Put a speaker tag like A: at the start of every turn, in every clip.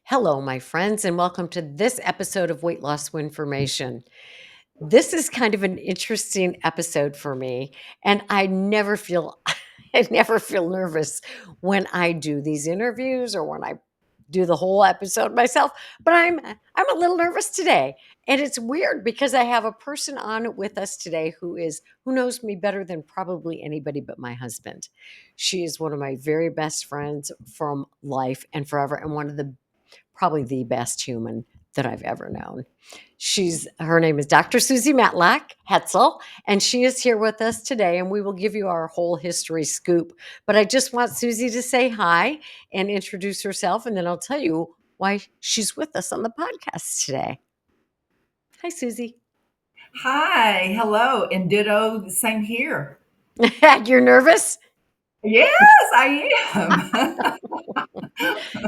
A: Hello, my friends, and welcome to this episode of Weight Loss Winformation. This is kind of an interesting episode for me, and I never feel I never feel nervous when I do these interviews or when I do the whole episode myself, but I'm a little nervous today. And it's weird because I have a person on with us today who knows me better than probably anybody but my husband. She is one of my very best friends from life and forever, and one of the probably the best human that I've ever known. Her name is Dr. Susie Matlock-Hetzel, and she is here with us today, and we will give you our whole history scoop. But I just want Susie to say hi and introduce herself, and then I'll tell you why she's with us on the podcast today. Hi, Susie.
B: Hi, hello, and ditto, same here.
A: You're nervous?
B: Yes, I am.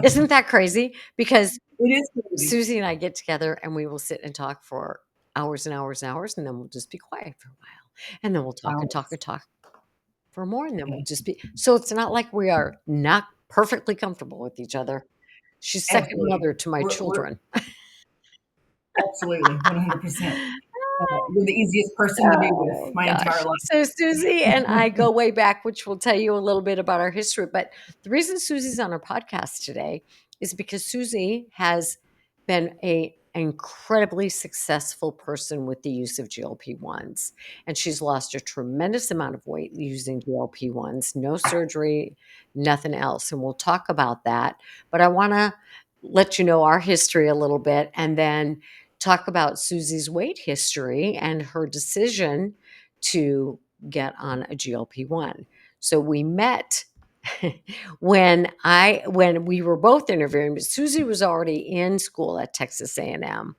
A: Isn't that crazy? Because
B: It is crazy.
A: Susie and I get together and we will sit and talk for hours and hours and hours, and then we'll just be quiet for a while. And then we'll talk and talk and talk for more, and then we'll just be so it's not like we are not perfectly comfortable with each other. She's second
B: Absolutely.
A: mother to my
B: We're
A: children.
B: absolutely 100%. You're the easiest person to be with my entire life.
A: So Susie and I go way back, which will tell you a little bit about our history. But the reason Susie's on our podcast today is because Susie has been an incredibly successful person with the use of GLP-1s. And she's lost a tremendous amount of weight using GLP-1s, no surgery, nothing else. And we'll talk about that. But I want to let you know our history a little bit, and then talk about Susie's weight history and her decision to get on a GLP-1. So we met when we were both interviewing, but Susie was already in school at Texas A&M.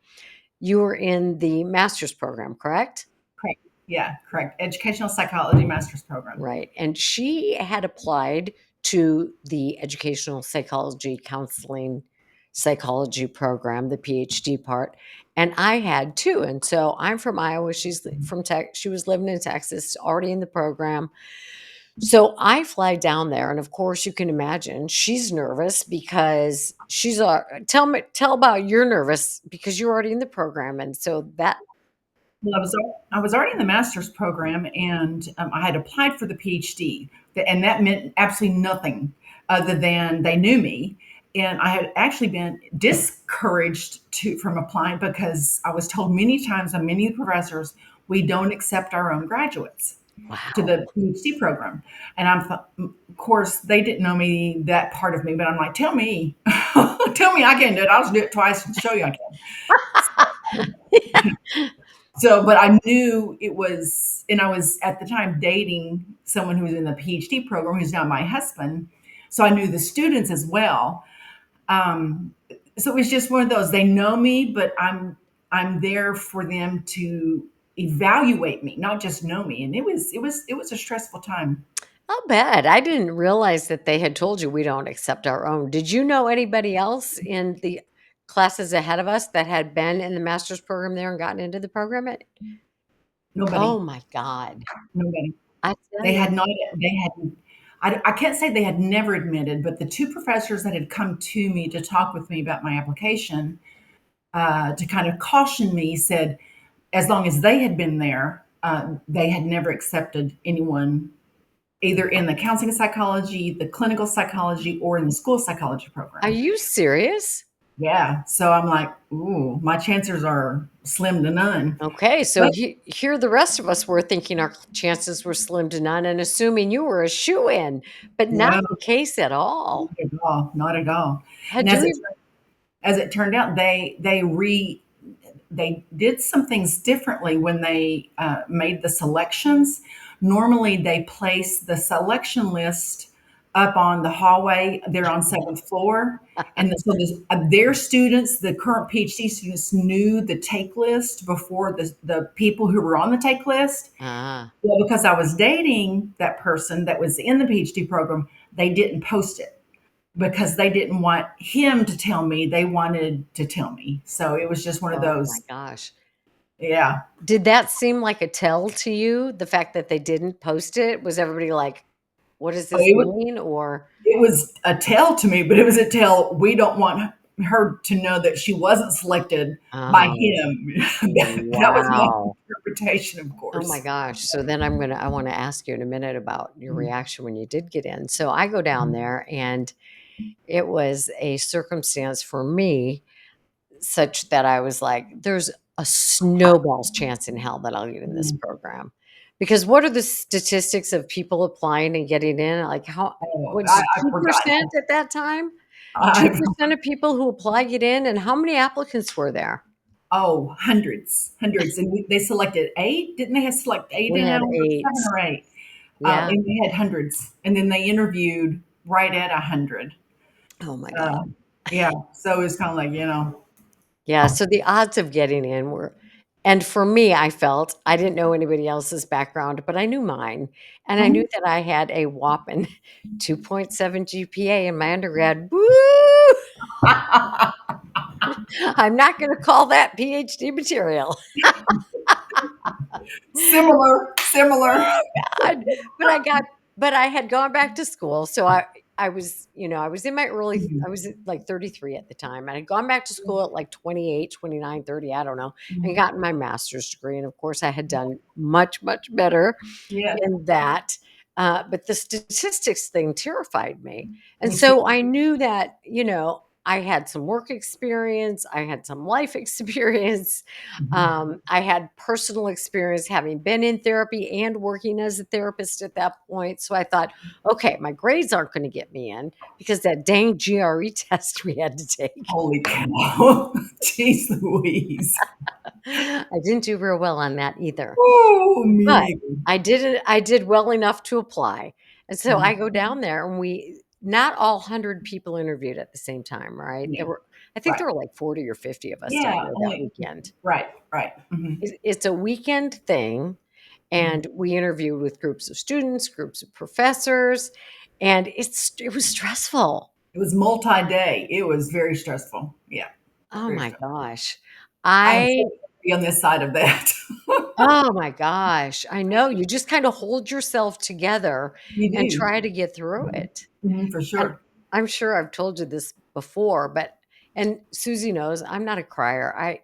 A: You were in the master's program, correct?
B: Correct. Yeah, correct. Educational psychology master's program.
A: Right. And she had applied to the educational psychology counseling psychology program, the PhD part, and I had too. And so I'm from Iowa. She's from she was living in Texas, already in the program. So I fly down there, and of course you can imagine she's nervous because she's tell about you're nervous because you're already in the program, and so that
B: Well, I was already in the master's program, and I had applied for the PhD, and that meant absolutely nothing other than they knew me. And I had actually been discouraged from applying because I was told many times by many professors, we don't accept our own graduates to
A: wow.
B: the PhD program. And of course, they didn't know me, that part of me, but I'm like, tell me, tell me I can do it. I'll just do it twice and show you I can. So, but I knew it was, and I was at the time dating someone who was in the PhD program, who's now my husband. So I knew the students as well. So it was just one of those. They know me, but I'm there for them to evaluate me, not just know me. And it was a stressful time.
A: I'll bet. I didn't realize that they had told you we don't accept our own. Did you know anybody else in the classes ahead of us that had been in the master's program there and gotten into the program?
B: Nobody,
A: Oh my God.
B: nobody.
A: I tell
B: They had
A: you.
B: not. They had. I can't say they had never admitted, but the two professors that had come to me to talk with me about my application, to kind of caution me, said as long as they had been there, they had never accepted anyone either in the counseling psychology, the clinical psychology, or in the school psychology
A: Are
B: program.
A: you serious?
B: Yeah. So I'm like, ooh, my chances are slim to none.
A: Okay, so
B: But
A: here the rest of us were thinking our chances were slim to none and assuming you were a shoo-in, but not
B: no,
A: the case at all.
B: not at all. Not at all. And
A: Had you
B: as it turned out, they did some things differently when they made the selections. Normally, they place the selection list up on the hallway. They're on seventh floor, and so their students, the current PhD students, knew the take list before the people who were on the take list.
A: Ah,
B: Well, because I was dating that person that was in the PhD program, they didn't post it because they didn't want him to tell me. They wanted to tell me. So it was just one of
A: oh my
B: those.
A: gosh.
B: Yeah.
A: Did that seem like a tell to you, the fact that they didn't post it? Was everybody like, "What does
B: Oh,
A: this mean?" Or
B: it was a tell to me, but it was a tell. We don't want her to know that she wasn't selected by
A: Oh,
B: him. That was my
A: wow.
B: interpretation, of
A: Oh my
B: course.
A: gosh. So then I want to ask you in a minute about your
B: Mhm.
A: reaction when you did get in. So I go down there and it was a circumstance for me such that I was like, there's a snowball's chance in hell that I'll get in this
B: Mhm.
A: program. Because what are the statistics of people applying and getting in? Like how
B: Oh,
A: what's
B: I forgot.
A: 2% at that time?
B: I
A: 2% of people who apply get in, and how many applicants were there?
B: Oh, hundreds, hundreds, and they selected 8, didn't they have select 8
A: We
B: now,
A: had
B: or
A: 8.
B: 7 or 8?
A: Yeah.
B: And they had hundreds, and then they interviewed right at 100.
A: Oh my
B: Uh,
A: god.
B: yeah, so it's kinda like, you know.
A: Yeah, so the odds of getting in were and for me, I felt I didn't know anybody else's background, but I knew mine, and I knew
B: Mhm.
A: that I had a whopping 2.7 GPA in my undergrad. Woo! I'm not gonna call that PhD material.
B: Similar, similar.
A: God, but but I had gone back to school, so I was, I was in my
B: Mhm,
A: I was like 33 at the time. I had gone back to school at like 28, 29, 30, I don't know, and
B: mhm.
A: gotten my master's degree. And of course, I had done much, much better
B: Yeah,
A: in that. But the statistics thing terrified me. And
B: me too.
A: so I knew that, I had some work experience, I had some life experience,
B: Mhm.
A: I had personal experience having been in therapy and working as a therapist at that point. So I thought, okay, my grades aren't going to get me in because that dang GRE test we had to take.
B: Holy cow. Jeez Louise.
A: I didn't do real well on that either.
B: Oh, me
A: But
B: neither.
A: I did well enough to apply. And so
B: Mhm.
A: I go down there and not all 100 people interviewed at the same time, right?
B: Yeah,
A: I think
B: right.
A: there were like 40 or 50 of us down
B: Yeah,
A: there that
B: only
A: weekend.
B: right, right. Mhm,
A: It's a weekend thing,
B: mhm.
A: and we interviewed with groups of students, groups of professors, and it was stressful.
B: It was multi-day. It was very stressful. Yeah,
A: Oh
B: very
A: my
B: stressful.
A: gosh.
B: I am
A: I
B: so glad to be on this side of that.
A: Oh my gosh. I know, you just kinda hold yourself together
B: You
A: and
B: do.
A: try to get through it.
B: Mhm, for
A: And
B: sure.
A: I'm sure I've told you this before, but and Susie knows I'm not a crier.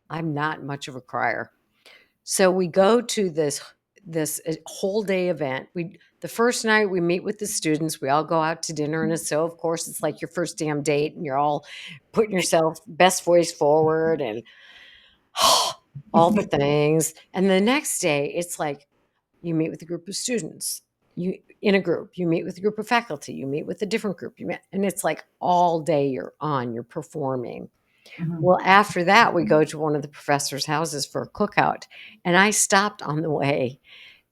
A: I'm not much of a crier. So we go to this whole day event. The first night we meet with the students, we all go out to dinner, and so of course it's like your first damn date, and you're all putting yourself best voice forward and all the things. And the next day, it's like you meet with a group of students. You in a group, you meet with a group of faculty, you meet with a different group, and it's like all day you're performing.
B: Mhm.
A: Well, after that, we go to one of the professors' houses for a cookout, and I stopped on the way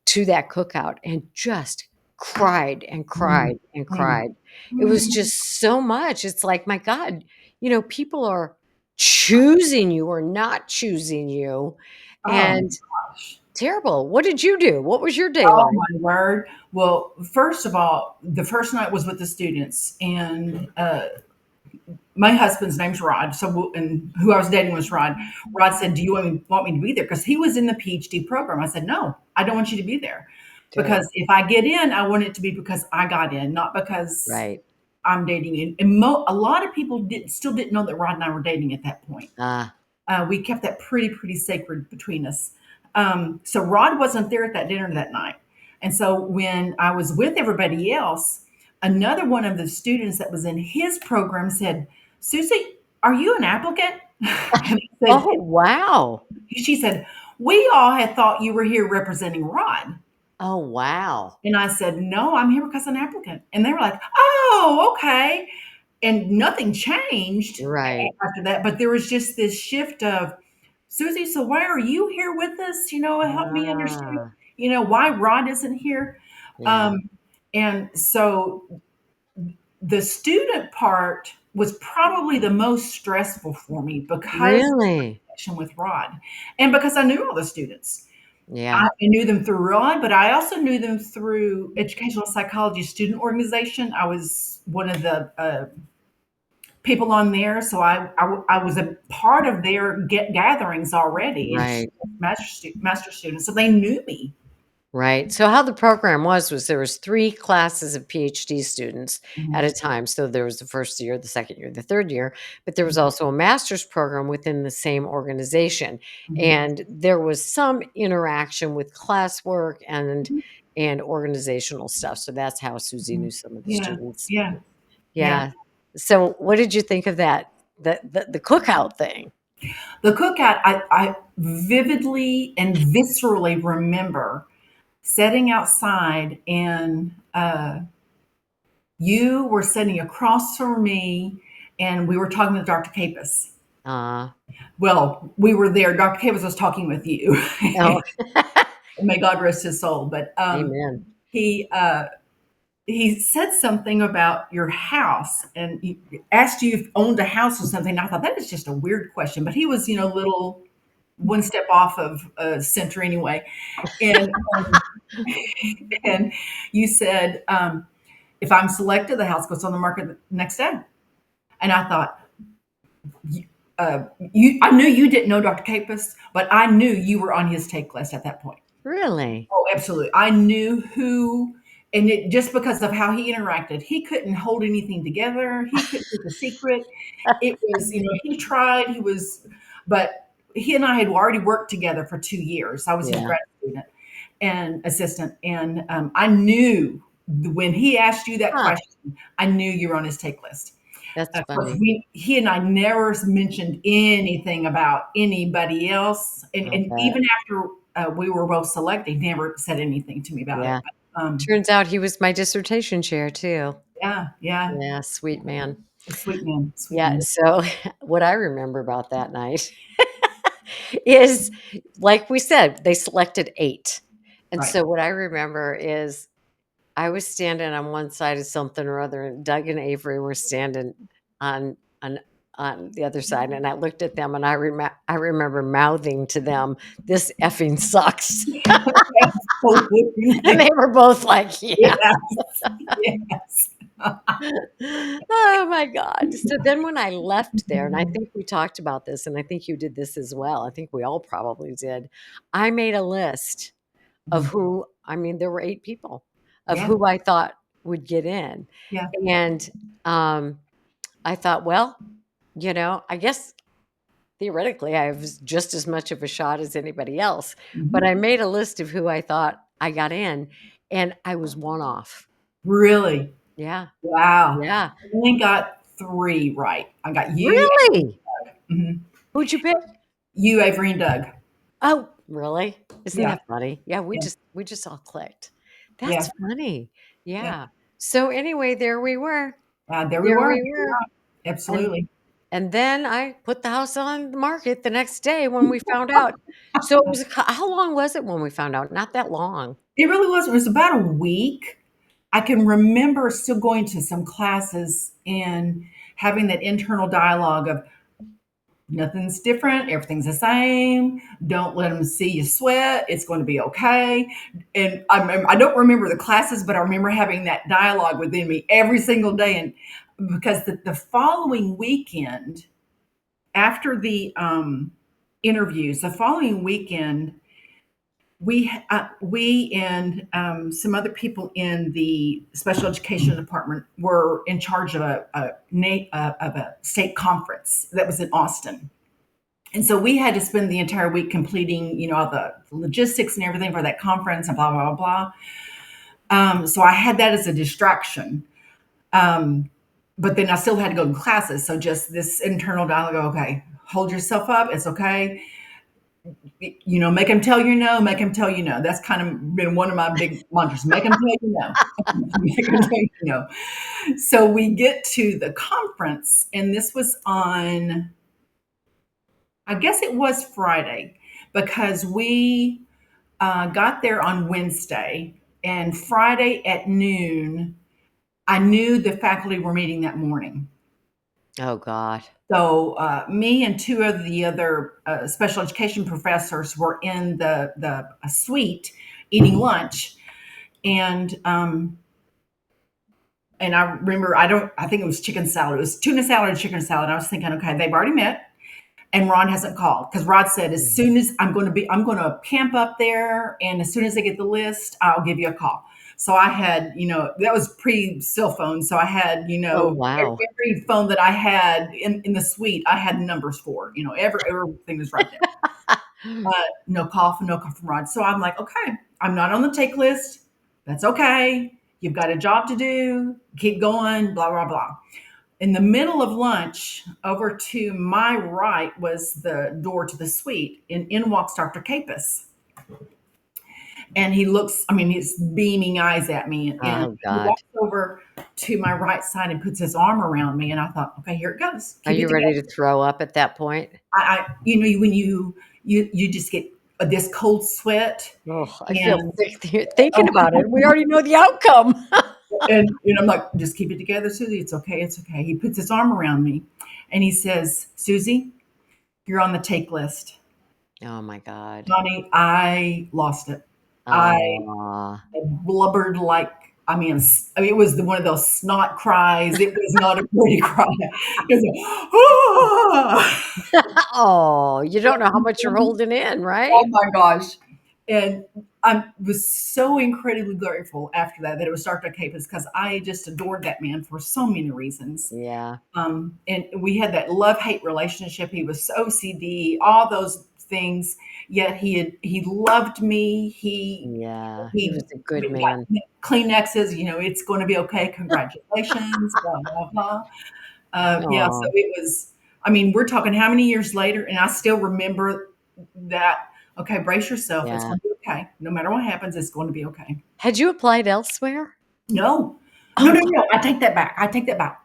A: to that cookout and just cried and
B: Mm,
A: cried and
B: mm,
A: cried. It was
B: mm.
A: just so much. It's like, my God, people are choosing you or not choosing you,
B: Oh my
A: and
B: gosh.
A: terrible. What did you do? What was your day
B: Oh
A: like?
B: my word. Well, first of all, the first night was with the students, and my husband's name's Rod. So, and who I was dating was Rod. Rod said, "Do you want me to be there?" Because he was in the PhD program. I said, "No, I don't want you to be there,
A: Good.
B: because if I get in, I want it to be because I got in, not because
A: Right.
B: I'm dating." A lot of people still didn't know that Rod and I were dating at that point.
A: Ah,
B: We kept that pretty sacred between us. So Rod wasn't there at that dinner that night. And so when I was with everybody else, another one of the students that was in his program said, "Susie, are you an applicant?" And I said,
A: oh, wow.
B: she said, "We all had thought you were here representing Rod."
A: Oh, wow.
B: And I said, "No, I'm here because I'm an applicant." And they were like, "Oh, okay." And nothing changed
A: Right.
B: after that. But there was just this shift of, "Susie, so why are you here with us? Help me understand,
A: Ah,
B: why Rod isn't here."
A: yeah.
B: Um, and so the student part was probably the most stressful for me because of the
A: Really?
B: connection with Rod, and because I knew all the students.
A: Yeah.
B: I knew them through Rod, but I also knew them through Educational Psychology Student Organization. I was one of the people on there, so I was a part of their gatherings already as
A: Right.
B: master students, so they knew me.
A: Right. So how the program was there was 3 classes of PhD students at
B: Mhm.
A: a time. So there was the first year, the second year, the third year, but there was also a master's program within the same organization.
B: Mhm.
A: And there was some interaction with classwork
B: Mhm.
A: and organizational stuff. So that's how Susie
B: Mhm.
A: knew some of the
B: Yeah,
A: students.
B: yeah, yeah.
A: Yeah. So what did you think of that? The cookout thing?
B: The cookout, I vividly and viscerally remember sitting outside and you were sitting across from me and we were talking with Dr. Capus.
A: Uh,
B: Well, we were there. Dr. Capus was talking with you.
A: oh,
B: May God rest his soul. But
A: amen.
B: he uh, he said something about your house and he asked you if you owned a house or something. I thought that is just a weird question, but he was, little one step off of center anyway. And and you said, if I'm selected, the house goes on the market the next day. And I thought, I knew you didn't know Dr. Capus, but I knew you were on his take list at that point.
A: Really?
B: Oh, absolutely. I knew who, and it just because of how he interacted, he couldn't hold anything together. He couldn't keep a secret. It was, he tried, but he and I had already worked together for 2 years. I was his
A: Yeah.
B: grad student and assistant. And I knew when he asked you that
A: Huh,
B: question, I knew you were on his take list.
A: that's
B: Of course,
A: funny.
B: he and I never mentioned anything about anybody else.
A: I'll
B: And
A: bet.
B: even after we were both selected, he never said anything to me about it.
A: Yeah.
B: But,
A: Turns out he was my dissertation chair too.
B: yeah, yeah,
A: Yeah, sweet man.
B: sweet man, sweet
A: Yeah,
B: man.
A: so what I remember about that night is, like we said, they selected 8. And
B: Right.
A: so what I remember is I was standing on one side of something or other, and Doug and Avery were standing on on on the other side, and I looked at them, and I remember mouthing to them, "This effing sucks." And
B: Absolutely.
A: they were both like, "Yeah."
B: Yes, yes.
A: Oh my god. So then when I left there, and I think we talked about this, and I think you did this as well, I think we all probably did. I made a list of
B: Mhm.
A: who I mean, there were 8 people, of
B: Yeah,
A: who I thought would get in.
B: yeah.
A: And, I thought, well, I guess theoretically, I have just as much of a shot as anybody else, but
B: Mhm.
A: I made a list of who I thought I got in, and I was 1 off.
B: Really?
A: Yeah,
B: Wow.
A: yeah.
B: I only got 3 right. I got you,
A: Really?
B: mhm,
A: Who'd you pick?
B: you, Avery, and Doug.
A: Oh, really? Isn't
B: Yeah,
A: that funny? Yeah, we
B: yeah,
A: just we just all clicked.
B: yeah,
A: That's funny.
B: yeah.
A: Yeah. So anyway, there we were.
B: There we
A: There
B: were.
A: we were. And
B: Absolutely.
A: and then I put the house on the market the next day when we found out. So it was how long was it when we found out? Not that long.
B: It really was. It was about a week. I can remember still going to some classes and having that internal dialogue of nothing's different, everything's the same. Don't let them see you sweat. It's going to be okay. And I don't remember the classes, but I remember having that dialogue within me every single day. And because the following weekend, after the interviews, the following weekend, we and some other people in the special education department were in charge of a state conference that was in Austin, and so we had to spend the entire week completing, all the logistics and everything for that conference and blah blah blah. So I had that as a distraction. Um, but then I still had to go to classes. So just this internal dialogue. Okay, hold yourself up. It's okay. Make him tell you no, make him tell you no. That's kind of been one of my big mantras. Make him tell you no. Make him tell you no. So we get to the conference, and this was on, I guess it was Friday, because we got there on Wednesday, and Friday at noon, I knew the faculty were meeting that morning.
A: Oh god.
B: So me and two of the other special education professors were in the suite eating lunch, and and I remember I think it was chicken salad. It was tuna salad or chicken salad. I was thinking, okay, they've already met, and Rod hasn't called because Rod said, as soon as I'm going to camp up there, and as soon as I get the list, I'll give you a call. So I had, that was pre cell phone. So I had,
A: Oh, wow.
B: every phone that I had in the suite, I had numbers for, everything was right there. No call from Rod. So I'm like, okay, I'm not on the take list. That's okay. You've got a job to do. Keep going, blah, blah, blah. In the middle of lunch, over to my right was the door to the suite, and in walks Dr. Capus. And he looks, he's beaming eyes at me. And
A: Oh,
B: he
A: God.
B: walks over to my right side and puts his arm around me. And I thought, okay, here it goes.
A: Are
B: Keep it
A: you ready
B: together.
A: to throw up at that point?
B: When you just get this cold sweat.
A: Oh, I feel
B: And
A: sick thinking about it. We already know the outcome.
B: and I'm like, just keep it together, Susie. It's okay. It's okay. He puts his arm around me and he says, Susie, you're on the take list.
A: Oh, my God.
B: Johnny, I lost it. I
A: Oh.
B: blubbered like, it was one of those snot cries. It was not a pretty cry. It was
A: Oh, you don't know how much you're holding in,
B: oh
A: right?
B: my gosh. And I was so incredibly grateful after that it was Dr. Capus because I just adored that man for so many reasons.
A: Yeah.
B: And we had that love-hate relationship. He was OCD, all those things. Yet he loved me.
A: Yeah. He was
B: He
A: a good
B: got
A: man.
B: Kleenexes. It's going to be okay. Congratulations. Blah blah blah. Yeah. So
A: Oh,
B: it was. We're talking how many years later, and I still remember that. Okay, brace yourself. It's
A: yeah.
B: going to be okay. No matter what happens, it's going to be okay.
A: Had you applied elsewhere?
B: No, no,
A: Oh,
B: no, no. I take that back. I take that back.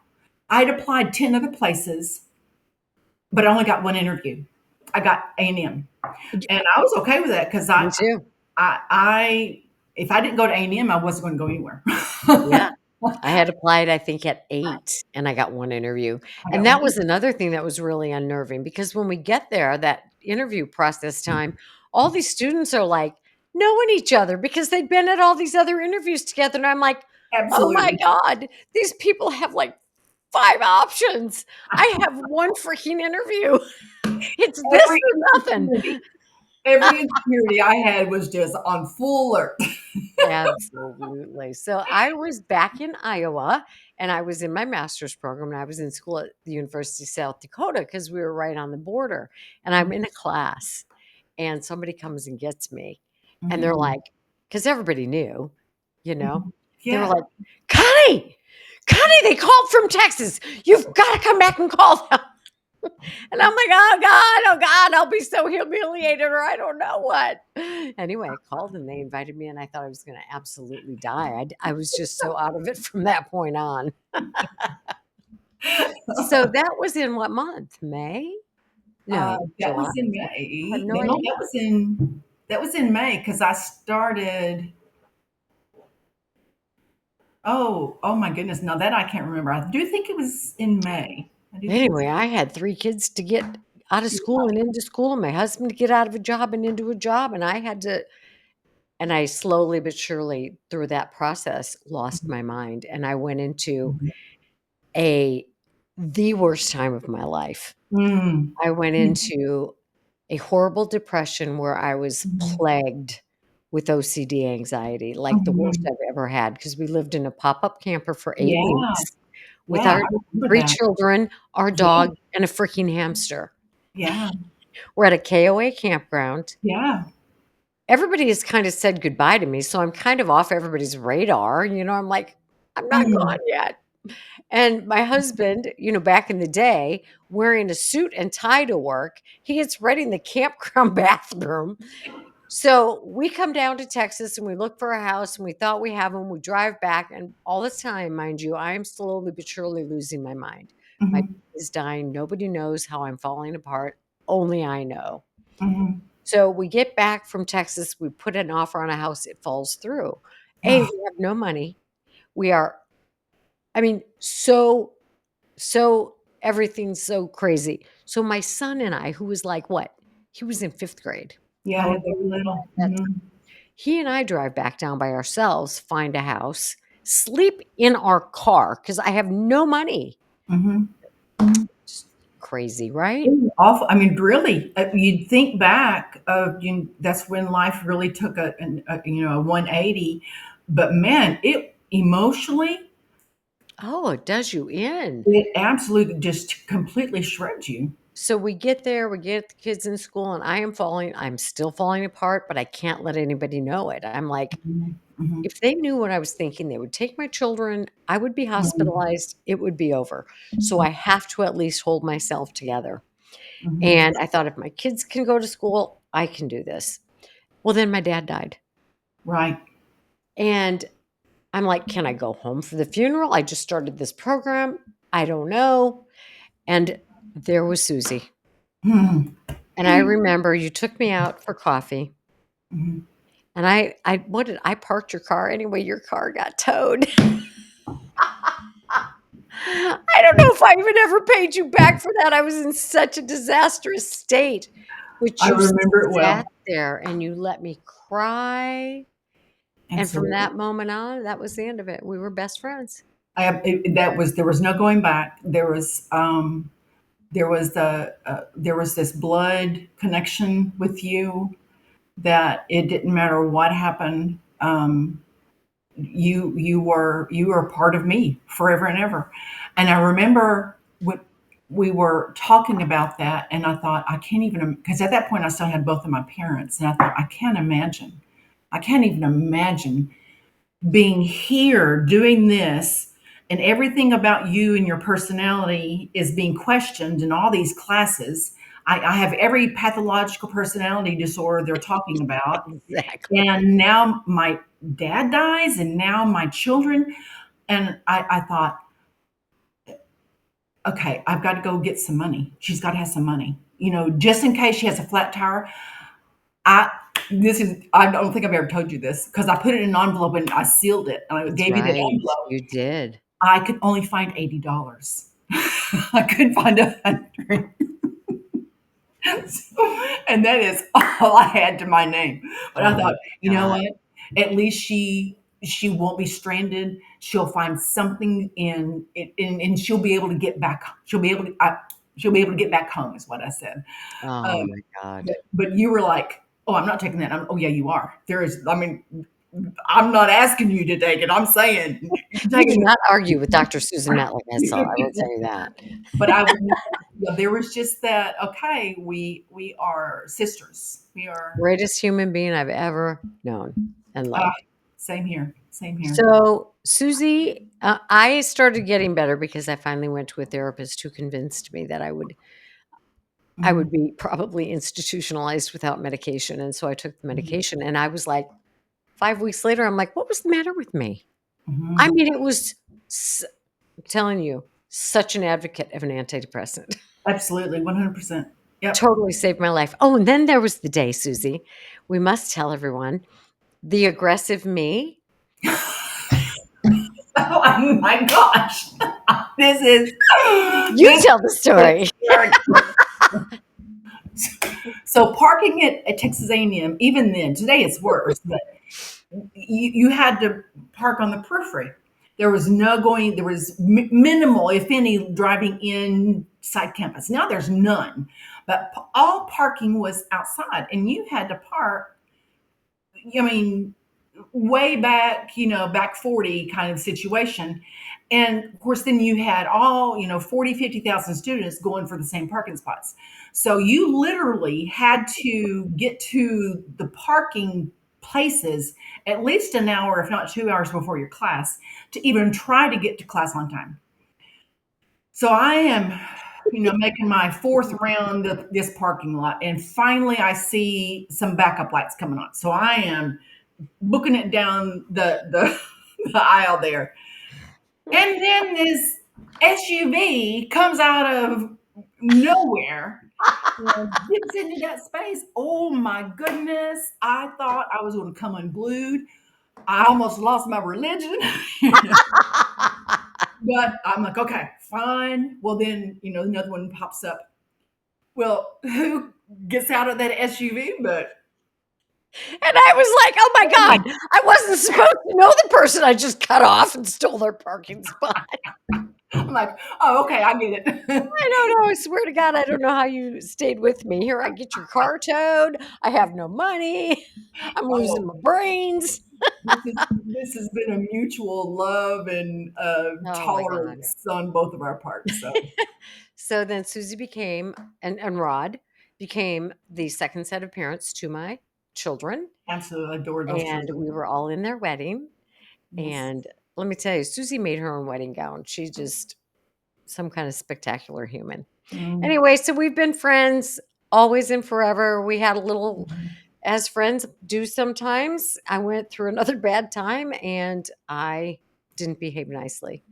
B: I'd applied 10 other places, but I only got one interview. I got A&M, and I was okay with that because
A: me too.
B: I if I didn't go to A&M, I wasn't going to go anywhere.
A: Yeah. I had applied, I think, at 8, and I got one interview.
B: I
A: And
B: got one.
A: that was another thing that was really unnerving because when we get there, that interview process time, all these students are like knowing each other because they've been at all these other interviews together. And I'm like, oh my
B: Absolutely.
A: God, these people have like 5 options. I have one freaking interview. It's this
B: Every
A: or nothing.
B: insecurity, every insecurity I had was just on full alert.
A: Absolutely. So I was back in Iowa and I was in my master's program and I was in school at the University of South Dakota because we were right on the border. And I'm in a class and somebody comes and gets me and they're
B: Mhm.
A: like, because everybody knew, you know,
B: Mhm.
A: they were
B: Yeah.
A: like, Connie, they called from Texas. You've got to come back and call them. And I'm like, oh God, I'll be so humiliated or I don't know what. Anyway, I called and they invited me and I thought I was going to absolutely die. I was just so out of it from that point on. So that was in what month? May? No,
B: That
A: July.
B: was in
A: I have
B: May.
A: no
B: No,
A: idea.
B: that was in May because I started. Oh my goodness! No, that I can't remember. I do think it was in May. I do think it was.
A: Anyway, I had 3 kids to get out of school and into school and my husband to get out of a job and into a job. And I had to, and I slowly but surely through that process lost my mind. And I went into a the worst time of my life.
B: Mm.
A: I went
B: Mhm.
A: into a horrible depression where I was
B: Mhm.
A: plagued with OCD anxiety, like the worst
B: Mhm.
A: I've ever had, because we lived in a pop-up camper for 8
B: Yeah,
A: weeks with
B: yeah,
A: our
B: I remember
A: 3
B: that.
A: children, our
B: Yeah,
A: dog, and a freaking hamster.
B: yeah,
A: We're at a KOA campground.
B: yeah.
A: Everybody has kinda said goodbye to me, so I'm kind of off everybody's radar, I'm like, "I'm not gone
B: Mm.
A: yet." And my husband, back in the day, wearing a suit and tie to work, he gets ready in the campground bathroom. So we come down to Texas and we look for a house and we thought we have them. We drive back, and all this time, mind you, I am slowly but surely losing my mind. My
B: Mhm.
A: baby is dying. Nobody knows how I'm falling apart. Only I know.
B: Mhm.
A: So we get back from Texas. We put an offer on a house. It falls through. A,
B: Oh,
A: we have no money. We are, so everything's so crazy. So my son and I, who was like what? He was in 5th grade. How
B: yeah,
A: old
B: they
A: was
B: were
A: he
B: little.
A: at that
B: Mhm.
A: time? He and I drive back down by ourselves, find a house, sleep in our car because I have no money.
B: Mhm.
A: Just crazy, right?
B: It was awful. I mean, really, you'd think back of that's when life really took a 180. But man, it emotionally,
A: Oh, it does you in.
B: it absolutely just completely shreds you.
A: So we get there, we get the kids in school, and I'm still falling apart, but I can't let anybody know it. I'm like,
B: Mhm, mhm,
A: if they knew what I was thinking, they would take my children, I would be
B: mhm,
A: hospitalized, it would be over. So I have to at least hold myself together.
B: mhm.
A: And I thought if my kids can go to school, I can do this. Well, then my dad died.
B: Right.
A: And I'm like, can I go home for the funeral? I just started this program. I don't know. And there was Susie.
B: Mhm,
A: And I remember you took me out for coffee.
B: mhm.
A: And I parked your car anyway, your car got towed. I don't know if I even ever paid you back for that. I was in such a disastrous state. But
B: I
A: you
B: remember it
A: sat
B: well.
A: there and you let me cry. And from
B: Absolutely.
A: that moment on, that was the end of it. We were best friends.
B: There was no going back. There was this blood connection with you that it didn't matter what happened. You were a part of me forever and ever. And I remember when we were talking about that, and I thought I can't even, because at that point I still had both of my parents, and I thought I can't even imagine being here doing this, and everything about you and your personality is being questioned in all these classes. I have every pathological personality disorder they're talking about.
A: Exactly.
B: And now my dad dies, and now my children. And I thought, okay, I've got to go get some money. She's got to have some money, just in case she has a flat tire. I I don't think I've ever told you this because I put it in an envelope and I sealed it and I
A: That's
B: gave you the
A: right.
B: envelope.
A: You did.
B: I could only find $80. I couldn't find 100. And that is all I had to my name. But I
A: Oh
B: thought,
A: my
B: you know
A: god.
B: what? At least she won't be stranded. She'll find something and she'll be able to get back. She'll be able to get back home, is what I said.
A: Oh
B: Um,
A: my god.
B: but you were like, "Oh, I'm not taking that." Oh, yeah, you are. There is. I mean, I'm not asking you to take it. I'm saying you're
A: You do
B: taking
A: not argue with Dr. Susan Matlock-Hetzel, I will
B: it.
A: tell you that.
B: But I would, there was just that. Okay, we are sisters. We are.
A: Greatest human being I've ever known and
B: Uh,
A: loved.
B: Same here. Same here.
A: So, Susie, I started getting better because I finally went to a therapist who convinced me that I
B: Hmm.
A: would be probably institutionalized without medication, and so I took the
B: Hmm.
A: medication, and I was like 5 weeks later, I'm like, "What was the matter with me?" I
B: Hmm.
A: mean, it was s I'm telling you, such an advocate of an antidepressant.
B: Absolutely, 100%. Yep.
A: Totally saved my life. Oh, and then there was the day, Susie, we must tell everyone, the aggressive me.
B: Oh my gosh, this is
A: You
B: this
A: tell the
B: is
A: story.
B: so parking at Texas A&M. Even then, today it's worse. But you had to park on the periphery. There was no going. There was minimal, if any, driving inside campus. Now there's none, but all parking was outside, and you had to park. I mean, way back, back 40 kind of situation. And of course, then you had all, 40, 50,000 students going for the same parking spots. So you literally had to get to the parking places at least an hour, if not 2 hours before your class to even try to get to class on time. So I am, making my fourth round of this parking lot. And finally, I see some backup lights coming on. So I am booking it down the aisle there. And then this SUV comes out of nowhere and zips into that space. Oh my goodness. I thought I was going to come unglued. I almost lost my religion. But I'm like, okay, fine. Well, then, another one pops up. Well, who gets out of that SUV? But
A: And I was like, "Oh my god, I wasn't supposed to know the person I just cut off and stole their parking spot."
B: I'm like, oh, okay, I get it.
A: I don't know. I swear to God, I don't know how you stayed with me. Here, I get your car towed. I have no money. I'm losing
B: Oh,
A: my brains.
B: this has been a mutual love and
A: Oh my God.
B: tolerance on both of our parts. So
A: So then Susie became, and Rod became the second set of parents to my children.
B: absolutely adore those
A: And
B: children.
A: we were all in their wedding.
B: Yes.
A: And let me tell you, Susie made her own wedding gown. She's just some kind of spectacular human.
B: Mm.
A: Anyway, so we've been friends always and forever. We had a little, as friends do sometimes. I went through another bad time and I didn't behave nicely.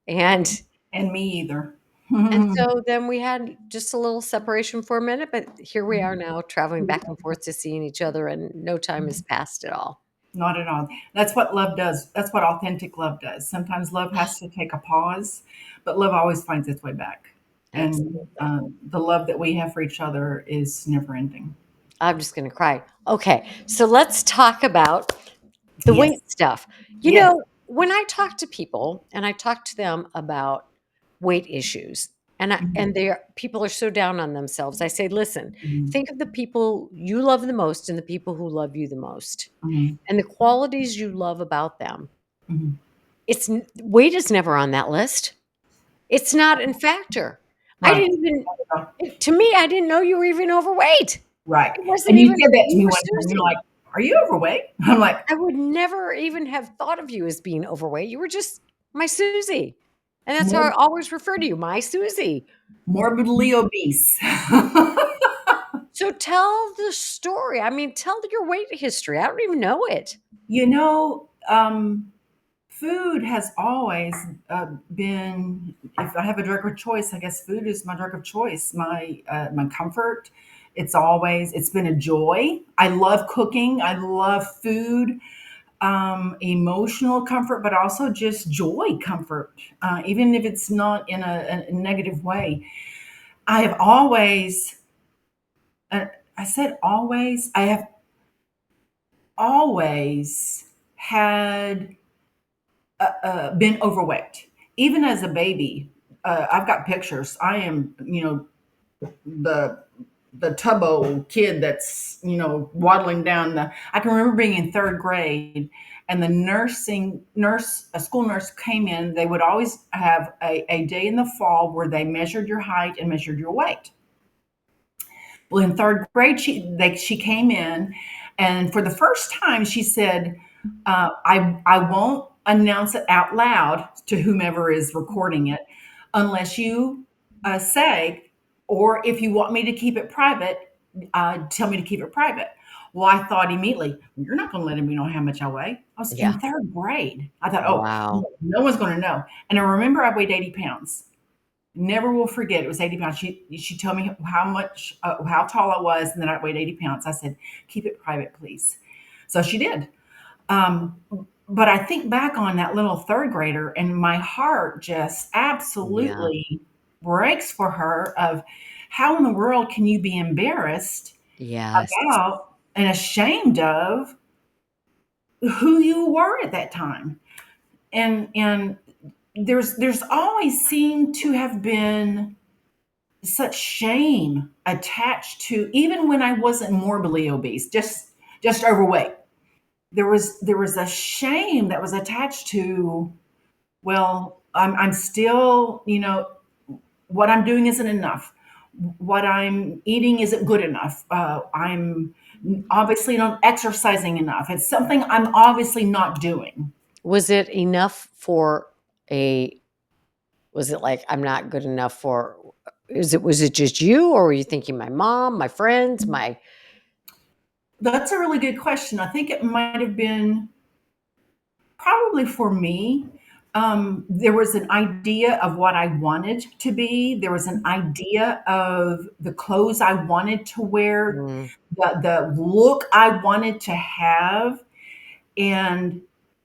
A: And
B: And me either.
A: and so then we had just a little separation for a minute, but here we are now traveling back and forth to seeing each other and no time has passed at all.
B: Not at all. That's what love does. That's what authentic love does. Sometimes love has to take a pause, but love always finds its way back. And
A: Absolutely.
B: the love that we have for each other is never ending.
A: I'm just going to cry. Okay. So let's talk about the
B: Yes.
A: weight stuff. You
B: Yes.
A: know, when I talk to people and I talk to them about weight issues
B: Mhm.
A: and people are so down on themselves, I say, listen,
B: Mhm.
A: think of the people you love the most and the people who love you the most
B: Mhm.
A: and the qualities you love about them.
B: Mhm.
A: Weight is never on that list. It's not in factor. I
B: Right.
A: didn't even to me, I didn't know you were even overweight.
B: Right.
A: It wasn't
B: And you
A: even
B: said that to
A: you
B: me
A: were
B: one time. You're
A: Susie.
B: like, "Are you overweight?" I'm like,
A: I would never even have thought of you as being overweight. You were just my Susie. And that's how I
B: "Mor
A: always refer to you, my Susie.
B: morbidly obese."
A: So tell the story. I mean, tell your weight history. I don't even know it.
B: You know, food has always been, if I have a drug of choice, I guess food is my drug of choice, my comfort. It's been a joy. I love cooking. I love food, emotional comfort, but also just joy comfort, even if it's not in a negative way. I have always, uh, I said always, I have always had been overweight. Even as a baby, I've got pictures. I am, the tubbo kid that's waddling down the. I can remember being in third grade, and the a school nurse came in. They would always have a day in the fall where they measured your height and measured your weight. Well, in third grade, she came in, and for the first time, she said, "I won't announce it out loud to whomever is recording it, unless you say, or if you want me to keep it private, tell me to keep it private." Well, I thought immediately, "You're not going to let me know how much I weigh." I was
A: Yeah.
B: in third grade. I thought, "Oh,
A: Wow.
B: no one's going to know." And I remember I weighed 80 pounds. Never will forget. It was 80 pounds. She told me how tall I was, and then I weighed 80 pounds. I said, "Keep it private, please." So she did. Um, but I think back on that little third grader, and my heart just
A: Yeah.
B: absolutely breaks for her. Of how in the world can you be embarrassed
A: Yes.
B: about and ashamed of who you were at that time? And there's always seemed to have been such shame attached to, even when I wasn't morbidly obese, just overweight. There was a shame that was attached to, well, I'm still, what I'm doing isn't enough. What I'm eating isn't good enough. I'm obviously not exercising enough. It's something I'm obviously not doing.
A: Was it enough for a was it like I'm not good enough for was it just you or were you thinking my mom, my friends, my
B: That's a really good question. I think it might have been probably for me. There was an idea of what I wanted to be. There was an idea of the clothes I wanted to wear,
A: mm,
B: the look I wanted to have, and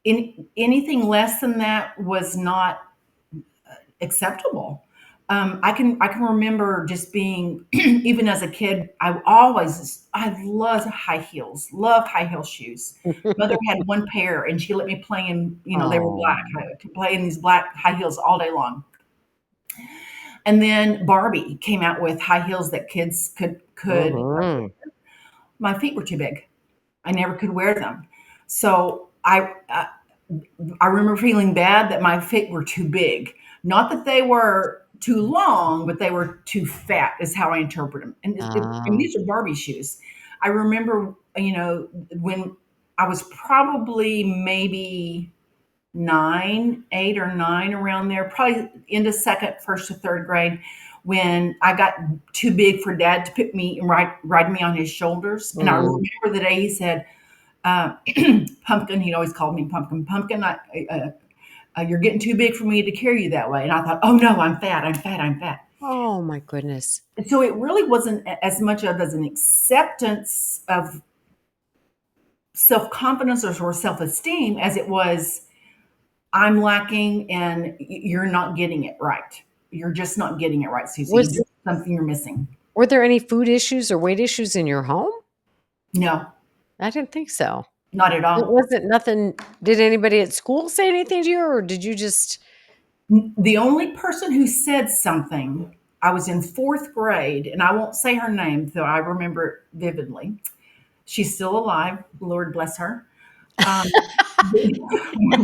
B: anything less than that was not acceptable. I can remember just being even as a kid. I loved high heel shoes. Mother had one pair, and she let me play in. They were black.
A: oh,
B: I could play in these black high heels all day long. And then Barbie came out with high heels that kids could.
A: Mhm.
B: My feet were too big. I never could wear them. So I remember feeling bad that my feet were too big. Not that they were too long, but they were too fat, is how I interpret them. And
A: Oh.
B: these are Barbie shoes. I remember, when I was probably maybe 9, 8 or 9, around there, probably into second, first to third grade, when I got too big for Dad to put me and ride me on his shoulders. And I
A: Mm.
B: remember the day he said, uh, "Pumpkin," he'd always called me Pumpkin. Pumpkin, you're getting too big for me to carry you that way. And I thought, oh no, I'm fat, I'm fat, I'm fat.
A: Oh my goodness.
B: And so it really wasn't as much of as an acceptance of self confidence or self esteem as it was, I'm lacking and you're not getting it right. You're just not getting it right, Susie.
A: Was
B: There's something you're missing.
A: Were there any food issues or weight issues in your home?
B: No,
A: I didn't think so.
B: not at
A: It
B: all.
A: wasn't nothing. Did anybody at school say anything to you, or did you just
B: The only person who said something, I was in fourth grade, and I won't say her name, though I remember it vividly. She's still alive, Lord bless her. Um,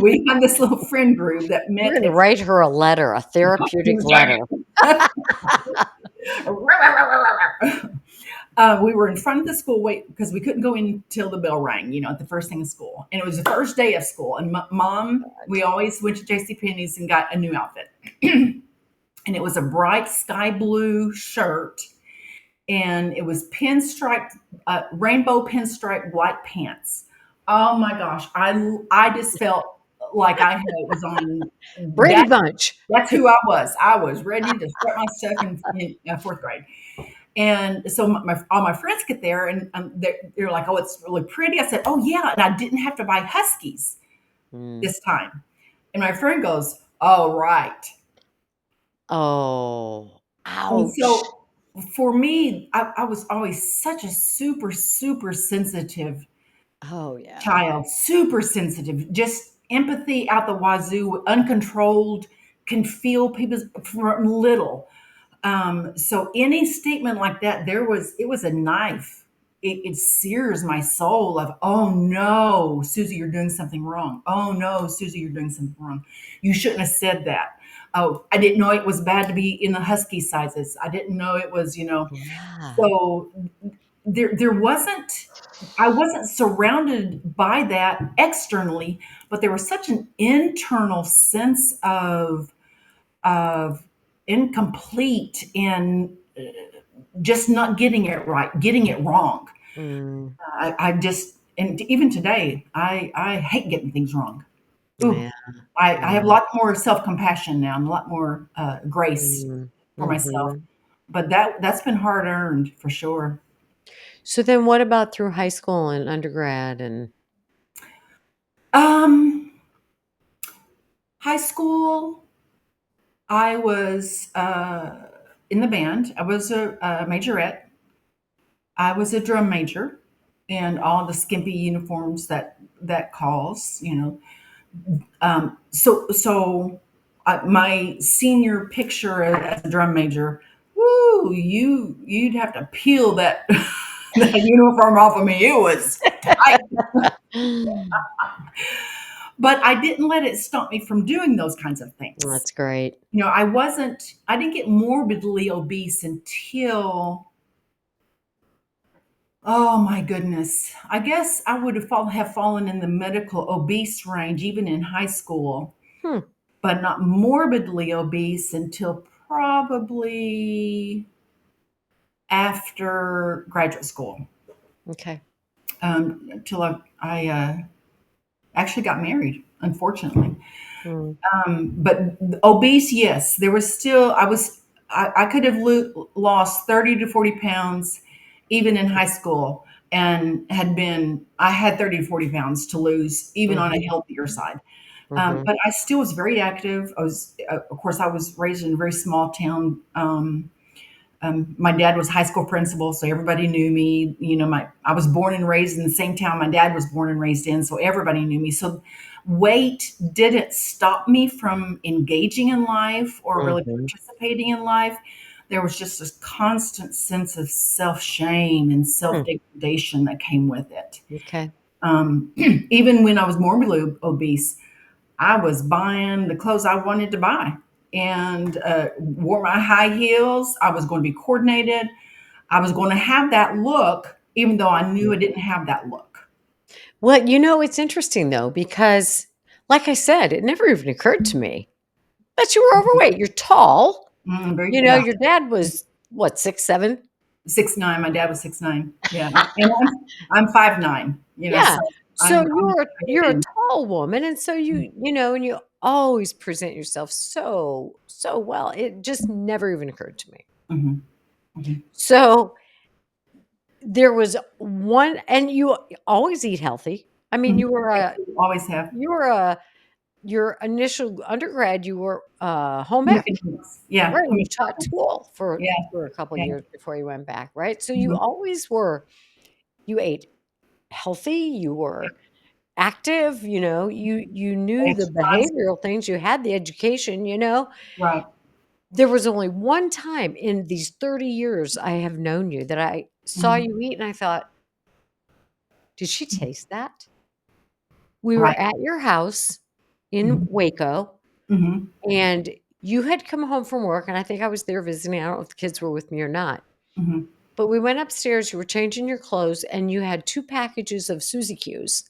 B: we had this little friend group that
A: you're
B: met
A: gonna write her a letter, a therapeutic letter?
B: at we were in front of the school wait because we couldn't go in till the bell rang, at the first thing of school. And it was the first day of school. And mom, we always went to JCPenney's and got a new outfit. And it was a bright sky blue shirt. And it was pinstripe, rainbow pinstripe white pants. Oh my gosh. I just felt like I was on
A: Brady
B: that.
A: Bunch.
B: That's who I was. I was ready to start my stuff in fourth grade. And so all my friends get there and they're like, oh, it's really pretty. I said, oh, yeah. And I didn't have to buy Huskies
A: Mm.
B: this time. And my friend goes, oh, right.
A: Oh,
B: And
A: ouch.
B: so for me, I was always such a super, super sensitive
A: Oh, yeah.
B: child, super sensitive, just empathy out the wazoo, uncontrolled, can feel people from little. So any statement like that, it was a knife. It sears my soul of, oh no, Susie, you're doing something wrong. Oh no, Susie, you're doing something wrong. You shouldn't have said that. Oh, I didn't know it was bad to be in the husky sizes. I didn't know it was,
A: Yeah.
B: so there wasn't, I wasn't surrounded by that externally, but there was such an internal sense of incomplete and just not getting it right, getting it wrong.
A: Mm.
B: I just, and even today, I hate getting things wrong. Ooh,
A: Yeah,
B: I have a
A: yeah.
B: lot more self compassion now and a lot more grace
A: Mm.
B: for myself.
A: Mhm.
B: But that's been hard earned for sure.
A: So then what about through high school and undergrad and
B: Um, High school, I was in the band. I was a majorette. I was a drum major, and all the skimpy uniforms that calls, my senior picture as a drum major, woo, you'd have to peel that that uniform off of me. It was tight, but I didn't let it stop me from doing those kinds of things.
A: That's great.
B: I didn't get morbidly obese until, oh my goodness. I guess I would have fallen in the medical obese range even in high school,
A: Hmm,
B: but not morbidly obese until probably after graduate school.
A: okay.
B: Until I actually got married, unfortunately.
A: Mm,
B: But obese, yes, there was still, I could have lost 30 to 40 pounds even in high school and I had 30 to 40 pounds to lose even on a
A: mhm,
B: healthier side.
A: mhm,
B: But I still was very active. Of course, I was raised in a very small town. My dad was high school principal, so everybody knew me. I was born and raised in the same town my dad was born and raised in, so everybody knew me. So weight didn't stop me from engaging in life or really
A: Mhm.
B: participating in life. There was just this constant sense of self-shame and
A: Hmm.
B: self-degradation that came with it.
A: Okay.
B: Even when I was morbidly obese, I was buying the clothes I wanted to buy and wore my high heels. I was going to be coordinated. I was going to have that look, even though I knew I didn't have that look.
A: Well, it's interesting though, because like I said, it never even occurred to me that you were overweight. You're tall.
B: Very, yeah,
A: Your dad was what, 6'7"?
B: 6'9". My dad was 6'9". Yeah, and I'm 5'9".
A: Yeah.
B: So
A: So
B: I'm
A: you're a
B: thin.
A: tall woman, and so and you always present yourself so well. It just never even occurred to me.
B: Mhm, mhm.
A: So there was one, and you always eat healthy. I mean,
B: Mhm. Always have.
A: you were a your initial undergrad, you were home ec,
B: Mechanics. Yeah,
A: right?
B: home
A: You taught
B: economics.
A: school
B: Yeah,
A: for a couple of
B: yeah.
A: years before you went back, right? So you
B: Mhm.
A: always you ate healthy, you were active, you
B: I
A: knew the
B: exercise.
A: behavioral things, you had the education.
B: Right.
A: There was only one time in these 30 years I have known you that I saw
B: Mhm.
A: you eat and I thought, "Did she taste that?" We were
B: Right.
A: at your house in
B: Mhm.
A: Waco,
B: Mhm.
A: and you had come home from work, and I think I was there visiting. I don't know if the kids were with me or not,
B: Mhm.
A: but we went upstairs, you were changing your clothes, and you had 2 packages of Susie Q's,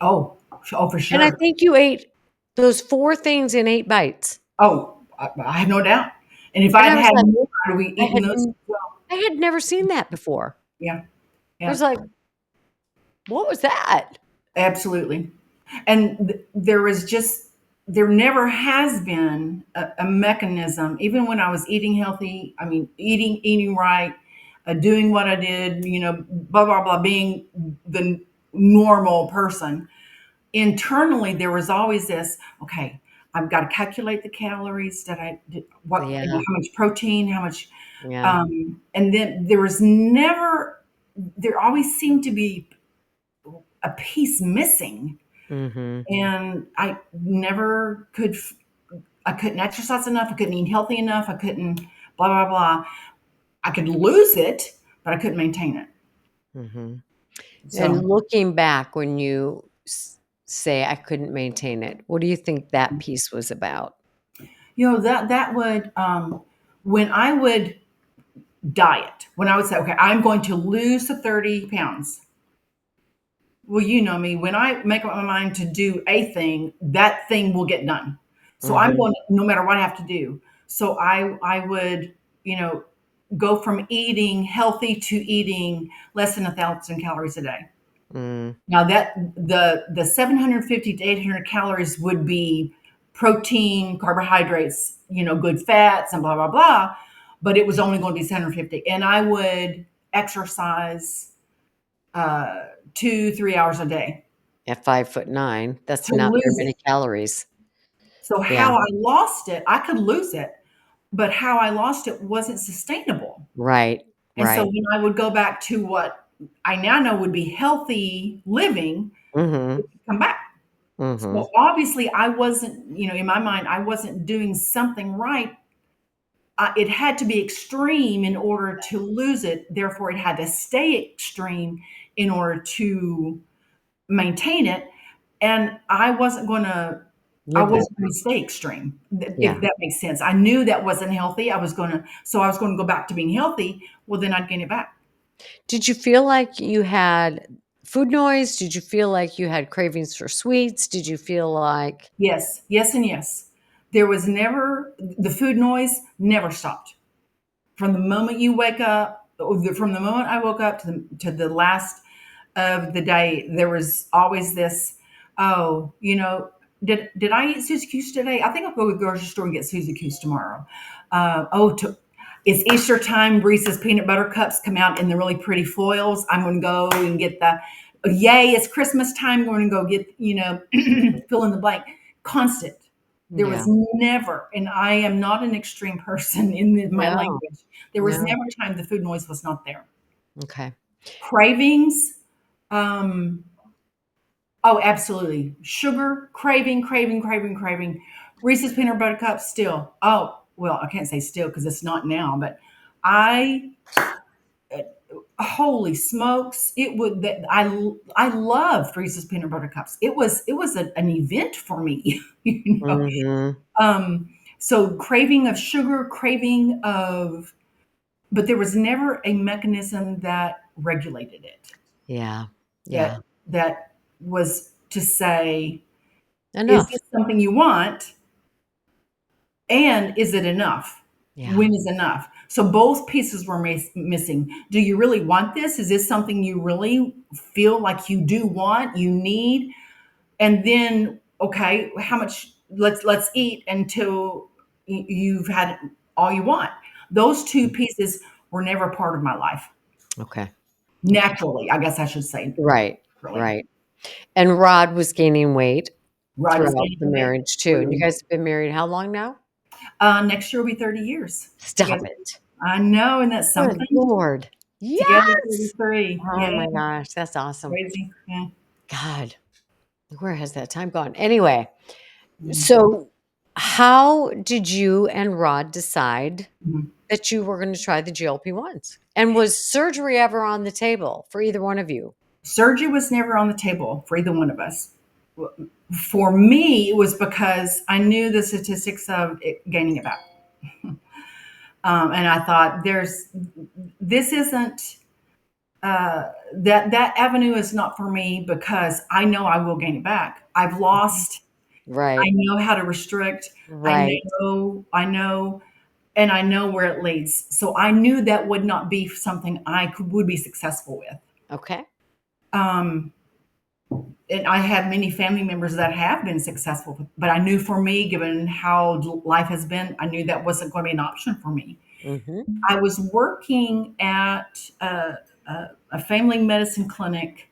B: Oh, for
A: and I
B: sure.
A: think you ate those 4 things in 8 bites,
B: Oh, I have no doubt. And if
A: and
B: I'd
A: I was
B: had
A: like,
B: more, I'd have
A: I
B: eaten
A: had
B: those
A: n
B: as well.
A: I had never seen that before.
B: Yeah,
A: I
B: yeah,
A: was like, "What was that?"
B: absolutely. And there never has been a mechanism, even when I was eating healthy, I mean, eating right, doing what I did, blah, blah, blah, being the normal person. Internally, there was always this, okay, I've got to calculate the calories that I did,
A: Yeah,
B: how much protein, how much,
A: yeah.
B: and then there always seemed to be a piece missing.
A: Mhm.
B: And I couldn't exercise enough. I couldn't eat healthy enough. I couldn't blah, blah, blah. I could lose it, but I couldn't maintain it.
A: Mhm. And
B: So,
A: looking back when you say, "I couldn't maintain it," what do you think that piece was about?
B: that would, when I would diet, when I would say, okay, I'm going to lose the 30 pounds. Well, you know me, when I make up my mind to do a thing, that thing will get done. So I'm
A: Mhm.
B: going, no matter what I have to do. So I would, you know, go from eating healthy to eating less than 1,000 calories a day.
A: Mm.
B: Now that the 750 to 800 calories would be protein, carbohydrates, good fats and blah blah blah, but it was only going to be 750, and I would exercise 2-3 hours a day
A: At 5'9", that's
B: to
A: not very
B: lose
A: many
B: it.
A: calories.
B: So
A: Yeah.
B: how I lost it, I could lose it, but how I lost it wasn't sustainable.
A: Right,
B: And so
A: right.
B: when I would go back to what I now know would be healthy living, it
A: Mhm,
B: would come back.
A: mhm.
B: So obviously, I wasn't, in my mind, I wasn't doing something right. It had to be extreme in order to lose it. Therefore, it had to stay extreme in order to maintain it. And I
A: Live that
B: wasn't going to stay extreme,
A: Yeah.
B: if that makes sense. I knew that wasn't healthy. So I was going to go back to being healthy. Well, then I'd gain it back.
A: Did you feel like you had food noise? Did you feel like you had cravings for sweets? Did you feel like
B: Yes, yes, and yes. There was never, the food noise never stopped. From the moment you wake up, from the moment I woke up to the last of the day, there was always this, oh, did I eat Suzy Q's today? I think I'll go to the grocery store and get Suzy Q's tomorrow. It's Easter time. Reese's peanut butter cups come out in the really pretty foils. I'm going to go and get yay, it's Christmas time. I'm going to go get, fill in the blank. Constant. There was
A: Yeah.
B: never, and I am not an extreme person in my
A: No,
B: language. There was
A: no.
B: never a time the food noise was not there.
A: Okay.
B: Cravings, um, Oh, absolutely. Sugar, craving, craving, craving, craving. Reese's peanut butter cups, still. Oh, well, I can't say still because it's not now, but I, holy smokes, it would that I love Reese's peanut butter cups. It was an event for me, you know.
A: Mhm.
B: Um, so craving of sugar, craving of, but there was never a mechanism that regulated it.
A: Yeah.
B: That
A: Yeah.
B: that was to say, is
A: Enough.
B: this something you want? And is it enough?
A: Yeah.
B: When is enough? So both pieces were missing. Do you really want this? Is this something you really feel like you do want, you need? And then, okay, how much? Let's eat until you've had all you want. Those two pieces were never part of my life.
A: Okay. Okay.
B: Naturally, I guess I should say,
A: Right.
B: really.
A: Right. And Rod was gaining weight
B: Rod was
A: throughout
B: gaining
A: the
B: weight.
A: marriage too. And you guys have been married how long now?
B: Next year will be 30 years
A: Stop
B: together.
A: it.
B: I know, and that's
A: Good
B: something.
A: Lord.
B: Together
A: Yes.
B: 33.
A: Oh
B: Yeah,
A: my gosh, that's awesome.
B: crazy. Yeah.
A: God, where has that time gone? Anyway,
B: Mhm.
A: so how did you and Rod decide
B: Mhm.
A: that you were going to try the GLP-1s? And was surgery ever on the table for either one of you?
B: Surgery was never on the table for either one of us. For me, it was because I knew the statistics of it gaining it back. And I thought, this isn't, that avenue is not for me because I know I will gain it back. I've
A: Mhm.
B: lost. I
A: Right.
B: know how to restrict.
A: Right.
B: And I know where it leads. So I knew that would not be something would be successful with.
A: Okay.
B: Um, and I have many family members that have been successful, but I knew for me, given how life has been, I knew that wasn't going to be an option for me.
A: Mhm.
B: I was working at a family medicine clinic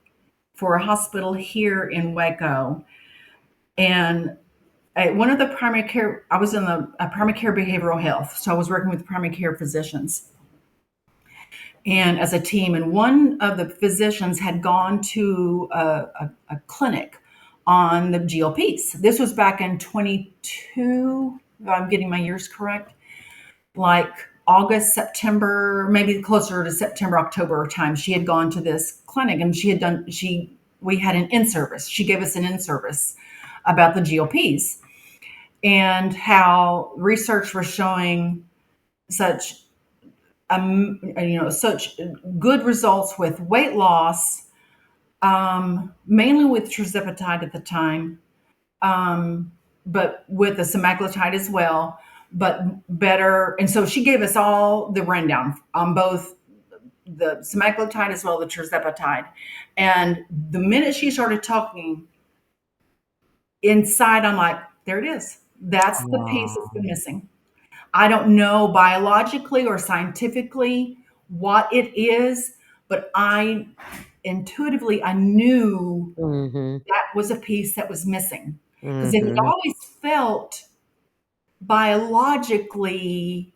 B: for a hospital here in Waco, and one of the primary care, I was in the primary care behavioral health, so I was working with primary care physicians and as a team. And one of the physicians had gone to a clinic on the GLPs. This was back in 22, if I'm getting my years correct, like August, September, maybe closer to September, October time. She had gone to this clinic and we had an in service. She gave us an in service about the GLPs and how research was showing such such good results with weight loss, mainly with tirzepatide at the time, but with the semaglutide as well, but better. And so she gave us all the rundown on both the semaglutide as well as the tirzepatide. And the minute she started talking, inside I'm like, there it is. That's the piece that's been
A: Wow.
B: missing. I don't know biologically or scientifically what it is, but I intuitively I knew
A: Mhm.
B: that was a piece that was missing because it had
A: Mhm.
B: always felt biologically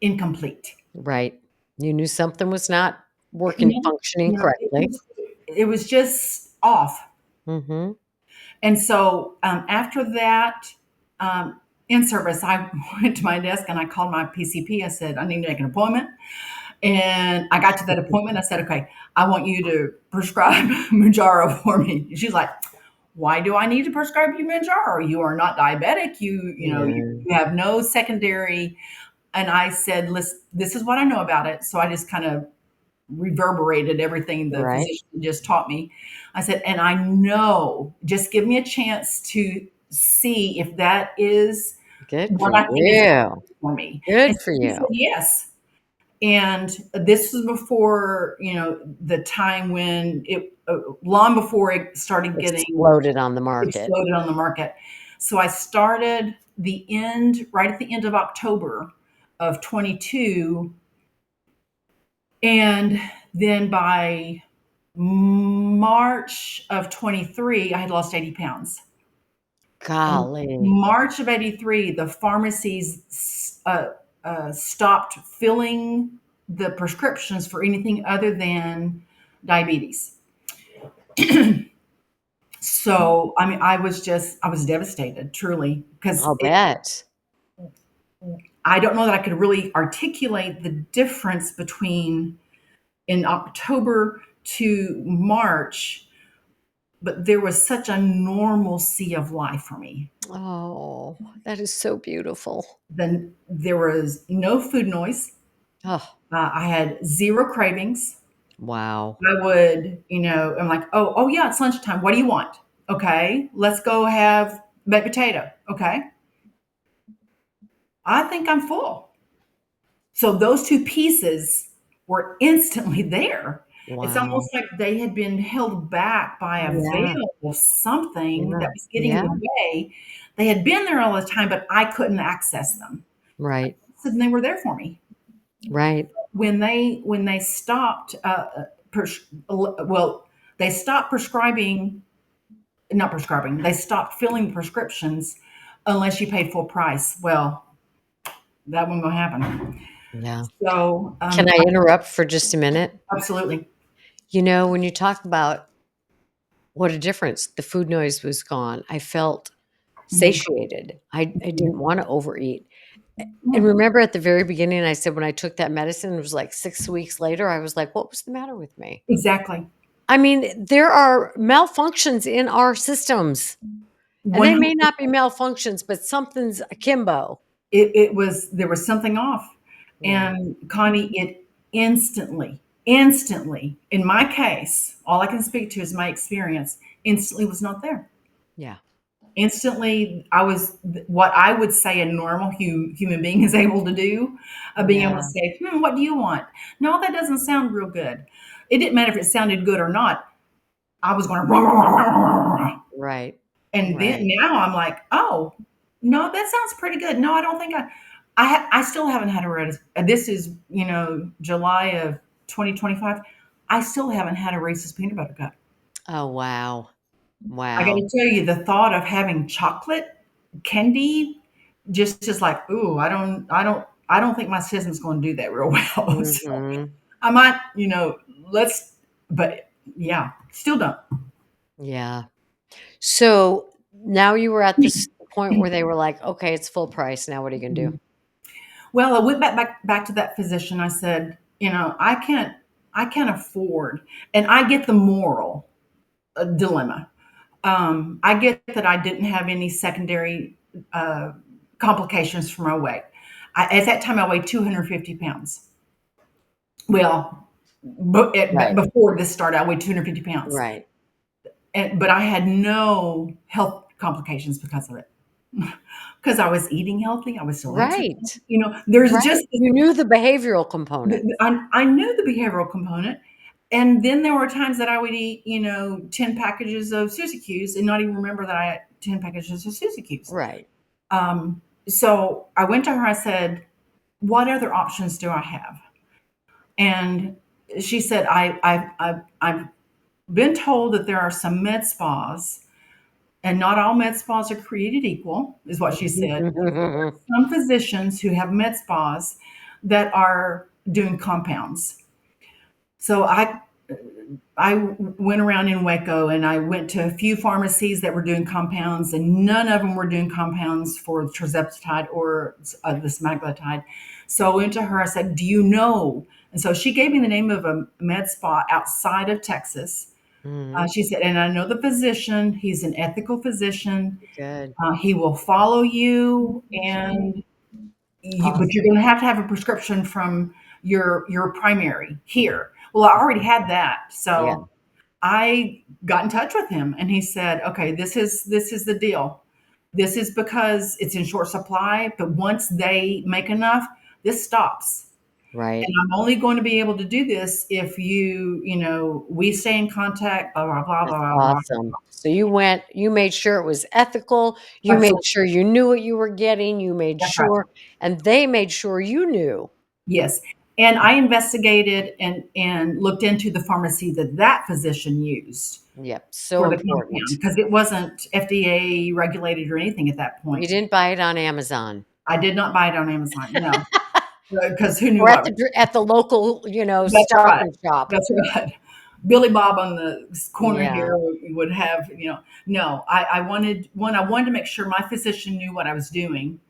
B: incomplete.
A: Right. You knew something was not working,
B: You
A: functioning
B: it
A: correctly.
B: was just off.
A: Mhm.
B: And so after that, in service, I went to my desk and I called my PCP. I said, I need to make an appointment. And I got to that appointment. I said, okay, I want you to prescribe Manjaro for me. She's like, why do I need to prescribe you Manjaro? You are not diabetic.
A: Yeah.
B: You have no secondary. And I said, listen, this is what I know about it. So I just kind of reverberated everything the
A: Right.
B: physician just taught me. I said, and I know, just give me a chance to see if that is
A: Good for
B: what I think is
A: you.
B: for me.
A: Good
B: And
A: for
B: he said,
A: you.
B: yes. And this was before, the time when long before it started getting
A: Exploded on the market.
B: exploded on the market. So I started right at the end of October of 22. And then by March of 23, I had lost 80 pounds. And
A: Golly.
B: March of 83, the pharmacies stopped filling the prescriptions for anything other than diabetes. So, I mean, I was devastated, truly, because
A: I'll bet.
B: I don't know that I could really articulate the difference between in October to March, but there was such a normalcy of life for me.
A: Oh, that is so beautiful.
B: Then there was no food noise.
A: Oh,
B: I had zero cravings.
A: wow.
B: I would, I'm like, oh yeah, it's lunchtime. What do you want? Okay, let's go have baked potato. Okay, I think I'm full. So those two pieces were instantly there. It's
A: Wow.
B: almost like they had been held back by a
A: Yeah.
B: veil of something
A: Yeah.
B: that was getting in
A: Yeah.
B: the way. They had been there all the time, but I couldn't access them.
A: Right.
B: So they were there for me.
A: Right.
B: When they stopped, well, they stopped prescribing, not prescribing. They stopped filling the prescriptions unless you paid full price. Well, that wasn't going to happen.
A: Yeah.
B: So,
A: Can I interrupt for just a minute?
B: absolutely.
A: When you talk about what a difference, the food noise was gone. I felt
B: Mhm.
A: satiated. I didn't want to overeat. And
B: Mm,
A: remember at the very beginning, I said when I took that medicine, it was like 6 weeks later, I was like, "What was the matter with me?"
B: exactly.
A: I mean, there are malfunctions in our systems, and they may
B: 100.
A: not be malfunctions, but something's akimbo.
B: It was there was something off,
A: Yeah.
B: and Connie, it instantly, in my case, all I can speak to is my experience. Instantly was not there.
A: Yeah.
B: Instantly, I was what I would say a normal human being is able to do, of being able to
A: Yeah.
B: say, what do you want? No, that doesn't sound real good. It didn't matter if it sounded good or not. I was going to,
A: Right.
B: and then
A: Right.
B: now I'm like, oh, no, that sounds pretty good. No, I don't think I still haven't had a Reese's. This is, July of 2025. I still haven't had a Reese's peanut butter cup.
A: Oh, wow.
B: I got
A: Wow.
B: to tell you, the thought of having chocolate candy just like, ooh, I don't think my system's going to do that real well. So
A: Mhm.
B: I might, let's, but yeah, still don't.
A: Yeah. So, now you were at this point where they were like, "Okay, it's full price. Now what are you gonna do?"
B: Well, I went back to that physician. I said, I can't afford, and I get the moral dilemma. I get that I didn't have any secondary uh, complications from my weight. At that time, I weighed 250 pounds. Well,
A: Right.
B: before this started, I weighed 250 pounds,
A: Right.
B: but I had no health complications because of it. Because I was eating healthy, I was still exercising.
A: Right.
B: There's
A: Right.
B: just
A: You knew the behavioral component.
B: I knew the behavioral component, and then there were times that I would eat, 10 packages of Susie Q's and not even remember that I had 10 packages of Susie Q's.
A: Right.
B: So I went to her, I said, what other options do I have? And she said, I've been told that there are some med spas, and not all med spas are created equal, is what she said. Some physicians who have med spas that are doing compounds. So I went around in Waco and I went to a few pharmacies that were doing compounds, and none of them were doing compounds for tirzepatide or the semaglutide. So I went to her. I said, "Do you know?" And so she gave me the name of a med spa outside of Texas.
A: Mhm.
B: She said, "And I know the physician. He's an ethical physician.
A: Good.
B: He will follow you, and but you're
A: Awesome.
B: going to have a prescription from your primary here." Well, I already had that,
A: Yeah.
B: so I got in touch with him, and he said, "Okay, this is the deal. This is because it's in short supply, but once they make enough, this stops. And
A: Right.
B: I'm only going to be able to do this if we stay in contact, blah, blah, blah,
A: That's
B: blah, blah, blah."
A: awesome. So you made sure it was ethical, you made
B: Absolutely.
A: sure you knew what you were getting, you made
B: That's right.
A: sure and they made sure you knew.
B: Yes. And I investigated and looked into the pharmacy that physician used
A: Yep, so
B: for the compound
A: important.
B: because it wasn't FDA regulated or anything at that
A: You
B: point.
A: didn't buy it on Amazon
B: I did not buy it on Amazon, no, because who knew
A: or
B: what.
A: at the local,
B: That's
A: Stop
B: right.
A: and Shop.
B: That's right. Billy Bob on the corner
A: Yeah.
B: here would have, no, I wanted one, I wanted to make sure my physician knew what I was doing.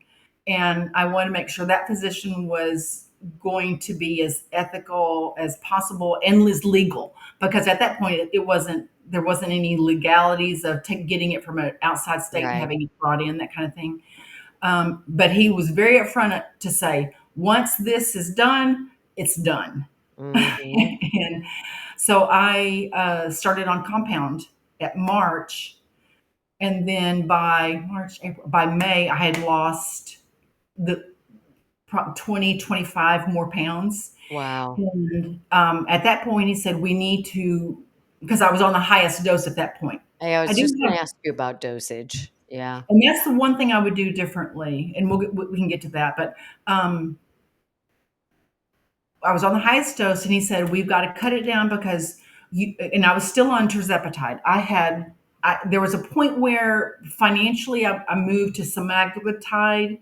B: And I wanted to make sure that physician was going to be as ethical as possible and as legal, because at that point there wasn't any legalities of getting it from an outside state and
A: Right.
B: having it brought in, that kind of thing. But he was very upfront to say, once this is done, it's done.
A: Mhm.
B: And so I started on compound at March, and then by March, April, by May, I had lost the 20, 25 more pounds.
A: Wow.
B: And at that point, he said, we need to, because I was on the highest dose at that point.
A: Hey, I
B: I
A: was just
B: didn't
A: gonna
B: have,
A: ask you about dosage. Yeah.
B: and that's the one thing I would do differently. And we can get to that. But um, I was on the highest dose, and he said, we've got to cut it down because and I was still on tirzepatide. There was a point where financially I moved to semaglutide,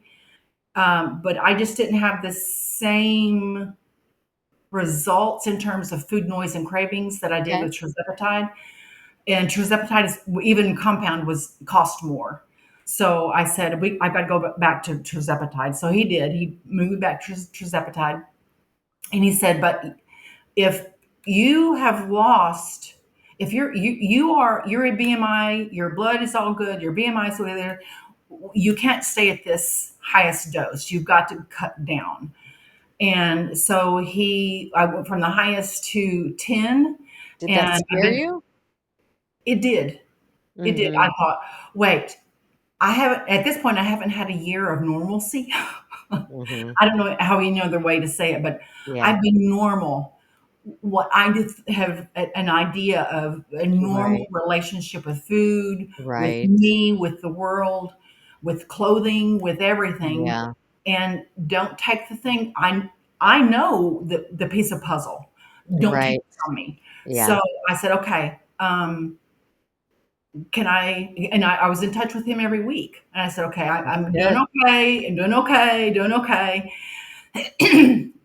B: but I just didn't have the same results in terms of food noise and cravings that I did
A: Okay.
B: with tirzepatide. And tirzepatide, even compound, was cost more. So I said, I got to go back to tirzepatide. So he did. He moved back to tirzepatide, and he said, but if you have lost, if you're a BMI, your blood is all good, your BMI is there, you can't stay at this highest dose. You've got to cut down. And so I went from the highest to 10,
A: Did that
B: and
A: scare you?
B: it did. It did. I
A: Mhm.
B: thought, wait, at this point, I haven't had a year of normalcy.
A: Mhm.
B: I don't know how any other way to say it, but
A: Yeah.
B: I've been normal. What I just have an idea of a normal
A: Right.
B: relationship with food, with
A: Right.
B: me, with the world, with clothing, with everything,
A: Yeah.
B: and don't take the thing. I know the piece of puzzle. Don't take
A: Right.
B: it from me.
A: Yeah.
B: So I said, okay, can I? And I was in touch with him every week, and I said, okay,
A: That's
B: I'm doing
A: good.
B: okay, I'm doing okay, doing okay.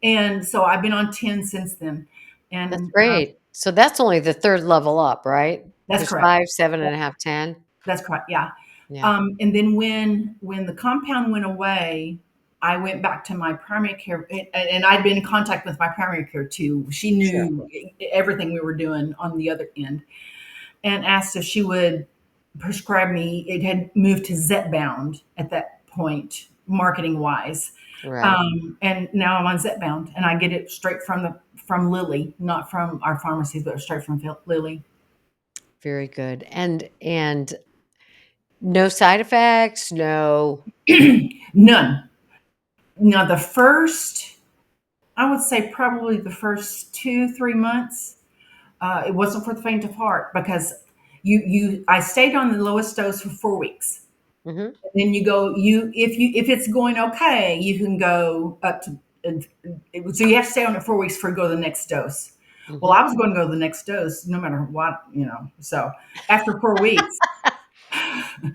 B: And so I've been on 10 since then,
A: That's
B: and
A: great. So that's only the 3rd level up, right?
B: that's
A: There's
B: correct.
A: 5, 7.5, 10?
B: That's correct. Yeah.
A: Yeah.
B: And then when the compound went away, I went back to my primary care, and I'd been in contact with my primary care too. She
A: Sure.
B: knew everything we were doing on the other end, and asked if she would prescribe me. It had moved to Zepbound at that point, marketing wise,
A: Right.
B: and now I'm on Zepbound, and I get it straight from Lilly, not from our pharmacies, but straight from Lilly.
A: Very good. And no side effects, no.
B: None. Now the first, I would say probably the first 2, 3 months, it wasn't for the faint of heart, because I stayed on the lowest dose for 4 weeks.
A: Mhm.
B: Then if it's going okay, you can go up to, so you have to stay on it 4 weeks before you go to the next dose. Well,
A: Mhm.
B: I was going to go to the next dose no matter what. So after 4 weeks,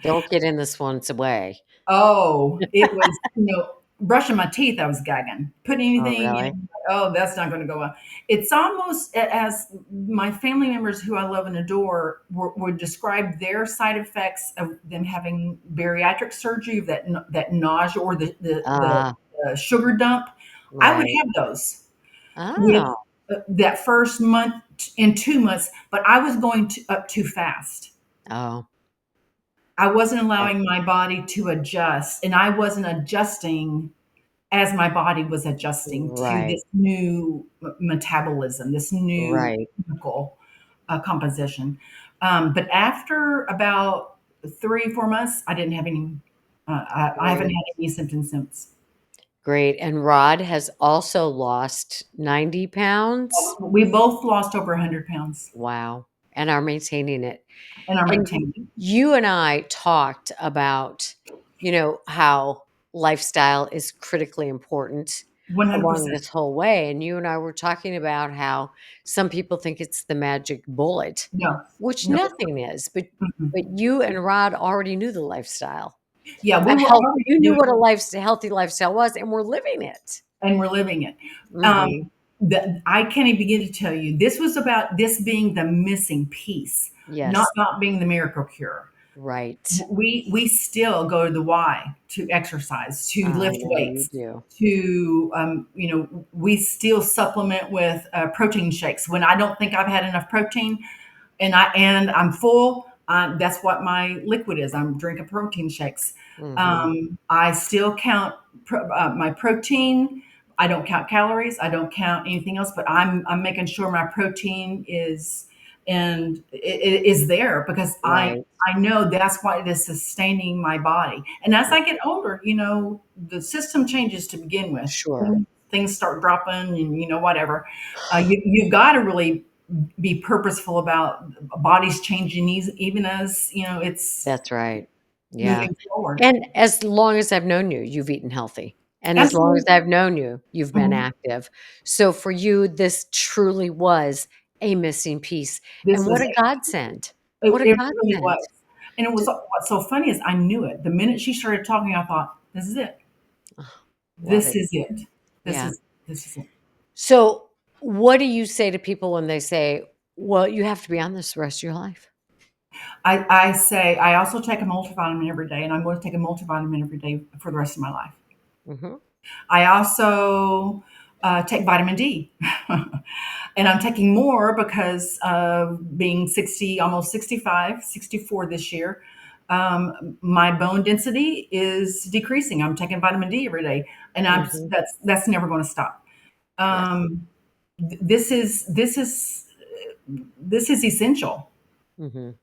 A: Don't get in this one's way.
B: oh, it was, brushing my teeth, I was gagging. Put
A: Oh,
B: anything
A: really?
B: in, oh, that's not going to go well. It's almost as my family members who I love and adore would describe their side effects of them having bariatric surgery, that nausea, or
A: Ah,
B: the sugar dump. I would
A: right.
B: have those with
A: Oh,
B: that first month and 2 months, but I was going up too fast.
A: oh,
B: I wasn't
A: okay.
B: allowing my body to adjust, and I wasn't adjusting as my body was adjusting to
A: Right,
B: this new metabolism, this new
A: right.
B: chemical composition. But after about 3, 4 months, I didn't have any. I haven't
A: Great,
B: had any symptoms since.
A: great. And Rod has also lost 90 pounds?
B: We both lost over 100 pounds
A: Wow, and are maintaining it.
B: and are
A: And
B: maintaining
A: you and I talked about, how lifestyle is critically important along
B: 100%.
A: this whole way, and you and I were talking about how some people think it's the magic bullet,
B: No,
A: which
B: no.
A: nothing is, but
B: Mm-mm.
A: you and Rod already knew the lifestyle.
B: Yeah, we
A: A
B: were
A: health
B: already
A: You knew what a
B: doing,
A: healthy lifestyle was, and we're living it.
B: and we're living it. Um,
A: Mhm.
B: I can't even begin to tell you. This was about this being the missing piece, not
A: Yes.
B: about being the miracle cure.
A: Right.
B: We still go to the Y to exercise, to
A: I
B: lift
A: know you
B: weights,
A: do.
B: to we still supplement with protein shakes when I don't think I've had enough protein, and I'm full. That's what my liquid is. I'm drinking protein shakes.
A: Mhm.
B: I still count my protein. I don't count calories. I don't count anything else. But I'm making sure my protein is and it is there because
A: Right.
B: I know that's why it is sustaining my body. And as I get older, the system changes to begin with.
A: Sure.
B: Things start dropping, and whatever. You've got to really be purposeful about bodies changing even as it's
A: That's right. Yeah.
B: moving forward.
A: And as long as I've known you, you've eaten healthy. And as long as
B: Absolutely.
A: I've known you, you've been
B: Mhm.
A: active. So for you, this truly was a missing piece. And
B: This
A: what
B: was
A: a godsend. What a
B: it really
A: godsend.
B: was. And it was
A: Just
B: what's so funny is I knew it. The minute she started talking, I thought, this is it.
A: oh, love
B: This
A: it.
B: is it. This
A: Yeah.
B: is this is it.
A: So what do you say to people when they say, well, you have to be on this the rest of your life?
B: I say I also take a multivitamin every day, and I'm going to take a multivitamin every day for the rest of my life.
A: Mhm.
B: I also take vitamin D. And I'm taking more because of being 60, almost 65, 64 this year. My bone density is decreasing. I'm taking vitamin D every day, and
A: Mhm.
B: that's never going to stop.
A: Yes.
B: Um, this is essential.
A: Mhm.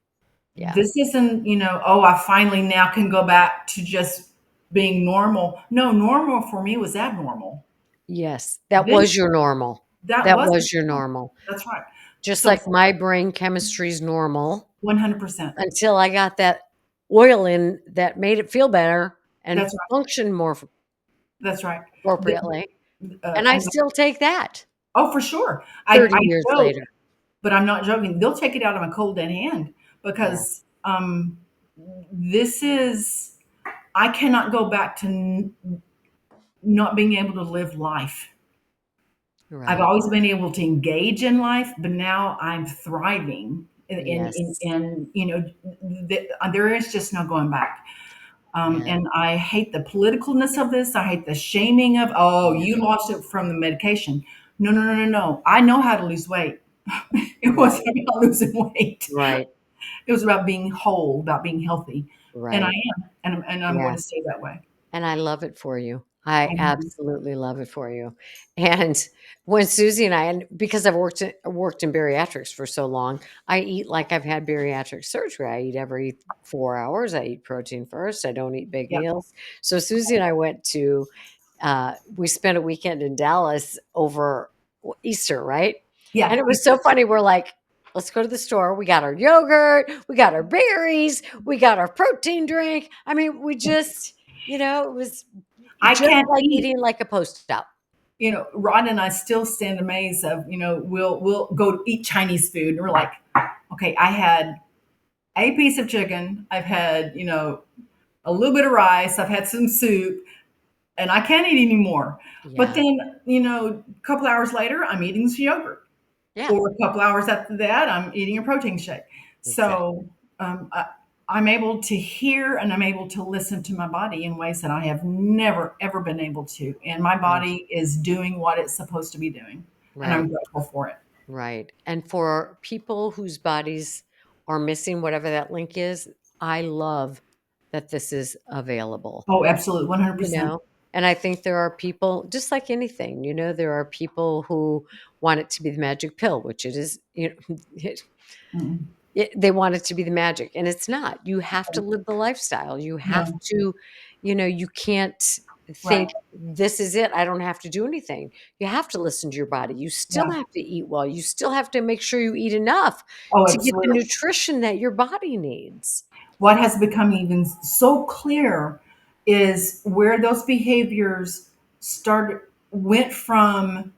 A: Yeah.
B: This isn't, oh, I finally now can go back to just being normal. No, normal for me was abnormal.
A: Yes. That
B: This
A: was your normal.
B: that
A: That
B: wasn't
A: was your
B: normal.
A: normal.
B: That's right.
A: Just
B: So
A: like my brain chemistry's normal
B: 100%.
A: until I got that oil in that made it feel better and
B: That's right.
A: function more
B: That's right. The,
A: appropriately,
B: uh,
A: and I
B: and
A: still take that
B: oh, for sure. I
A: 30 years
B: joke,
A: later.
B: but I'm not joking. They'll take it out of my cold dead hand
A: Yeah,
B: because this is. I cannot go back to not being able to live life. I've
A: right.
B: always been able to engage in life, but now I'm thriving,
A: Yes.
B: and there is just no going back.
A: Yeah,
B: And I hate the politicalness of this. I hate the shaming of, oh,
A: yeah.
B: you lost it from the medication. No, no, no, no, no. I know how to lose weight. It wasn't
A: Right,
B: about losing weight.
A: right,
B: It was about being whole, about being healthy, and I
A: right.
B: am, and I'm going
A: Yeah.
B: to stay that way.
A: And I love it for you. I
B: Mhm.
A: absolutely love it for you. And when Susie and I, and because I've worked in bariatrics for so long, I eat like I've had bariatric surgery. I eat every 4 hours. I eat protein first. I don't eat big
B: Yep.
A: meals. So Susie and I went to we spent a weekend in Dallas over Easter, right?
B: Yeah.
A: And it was so funny. We're like, let's go to the store. We got our yogurt, we got our berries, we got our protein drink. I mean, we just, it was
B: I
A: just
B: can't
A: like
B: eat.
A: eating like a post-op.
B: Rod and I still stand amazed of, we'll go to eat Chinese food, and we're like, okay, I had a piece of chicken, I've had, a little bit of rice, I've had some soup, and I can't eat anymore. But
A: Yeah.
B: then, a couple hours later, I'm eating some yogurt.
A: Yeah.
B: Or a couple hours after that, I'm eating a protein shake.
A: Exactly.
B: So I'm able to hear and I'm able to listen to my body in ways that I have never, ever been able to. And my
A: Right.
B: body is doing what it's supposed to be doing. And I'm
A: Right.
B: grateful for it.
A: Right. And for people whose bodies are missing whatever that link is, I love that this is available.
B: Oh, absolutely.
A: You
B: 100%.
A: know? And I think there are people just like anything, there are people who want it to be the magic pill, which it is,
B: Mm.
A: they want it to be the magic, and it's not. You have to live the lifestyle. You have
B: No,
A: to, you can't
B: right.
A: think, "This is it. I don't have to do anything." You have to listen to your body. You still
B: Yeah.
A: have to eat well. You still have to make sure you eat enough
B: Oh,
A: to get the
B: absolutely.
A: nutrition that your body needs.
B: What has become even so clear is where those behaviors went from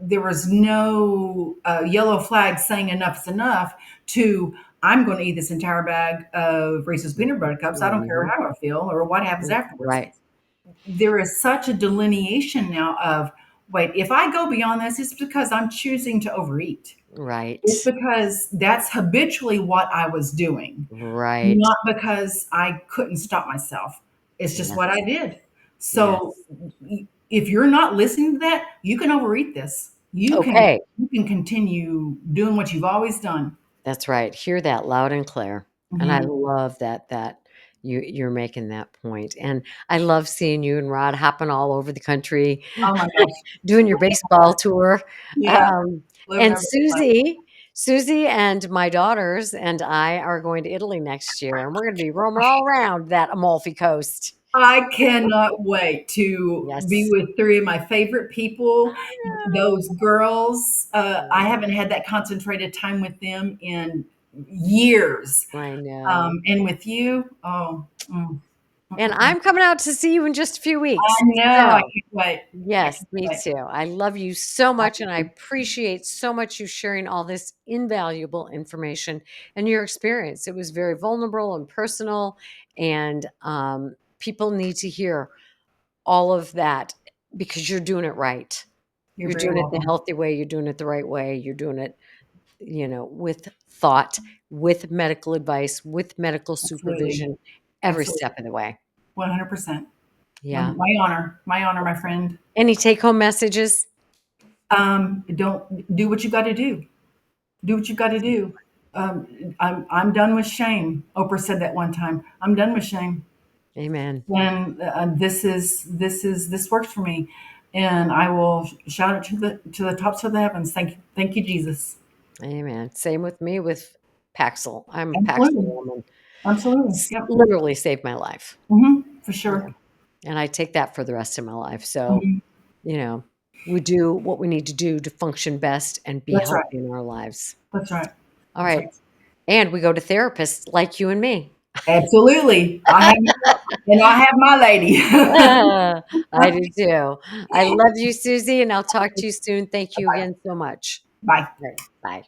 B: there was no yellow flag saying enough is enough to I'm going to eat this entire bag of Reese's peanut butter cups. I don't care
A: Mhm.
B: how I feel or what happens afterwards.
A: Right.
B: There is such a delineation now of wait, if I go beyond this, it's because I'm choosing to overeat. It's
A: Right.
B: because that's habitually what I was doing,
A: Right.
B: not because I couldn't stop myself. It's just what I
A: Yes.
B: did. So
A: Yes.
B: if you're not listening to that, you can overeat this.
A: Okay.
B: You can continue doing what you've always done.
A: That's right. Hear that loud and clear. And I
B: Mhm.
A: love that you're making that point. And I love seeing you and Rod hopping all over the country,
B: Oh my gosh.
A: doing your baseball tour.
B: Yeah,
A: Um,
B: living
A: and
B: our best life.
A: Susie and my daughters and I are going to Italy next year, and we're going to be roaming all around that Amalfi Coast.
B: I cannot wait to be
A: Yes.
B: with 3 of my favorite people, those girls. I
A: Oh,
B: haven't had that concentrated time with them in years.
A: I know.
B: And with you, oh,
A: And
B: mm.
A: I'm coming out to see you in just a few
B: I
A: weeks.
B: know. I
A: So
B: can't wait. I
A: yes,
B: can't
A: me
B: wait.
A: too. I love you so
B: I
A: much, and I
B: do.
A: appreciate so much you sharing all this invaluable information and your experience. It was very vulnerable and personal, and people need to hear all of that because you're doing it right.
B: You're
A: You're
B: very
A: doing it the
B: welcome.
A: healthy way. You're doing it the right way. You're doing it, with thought, with medical advice, with medical
B: Absolutely.
A: supervision, every
B: Absolutely.
A: step of the way.
B: 100%.
A: Yeah.
B: My honor, my friend.
A: Any take home messages?
B: Don't do what you got to do. Do what you got to do. I'm done with shame. Oprah said that one time. I'm done with shame,
A: Amen.
B: and this works for me, and I will shout it to the tops of the heavens. Thank you, Jesus.
A: Amen. Same with me with Paxil. I'm a Paxil
B: Absolutely,
A: woman.
B: absolutely,
A: It's
B: yep,
A: literally saved my life.
B: for
A: Yeah.
B: sure.
A: And I take that for the rest of my life. So,
B: Mhm.
A: you know, we do what we need to do to function best and be
B: That's right.
A: healthy in our lives.
B: That's right.
A: All
B: That's
A: right.
B: right.
A: And we go to therapists like you and me.
B: Absolutely. I have my lady.
A: I do too. I love you, Susie, and I'll talk to you soon. Thank you again so much.
B: Bye.
A: Right. Bye.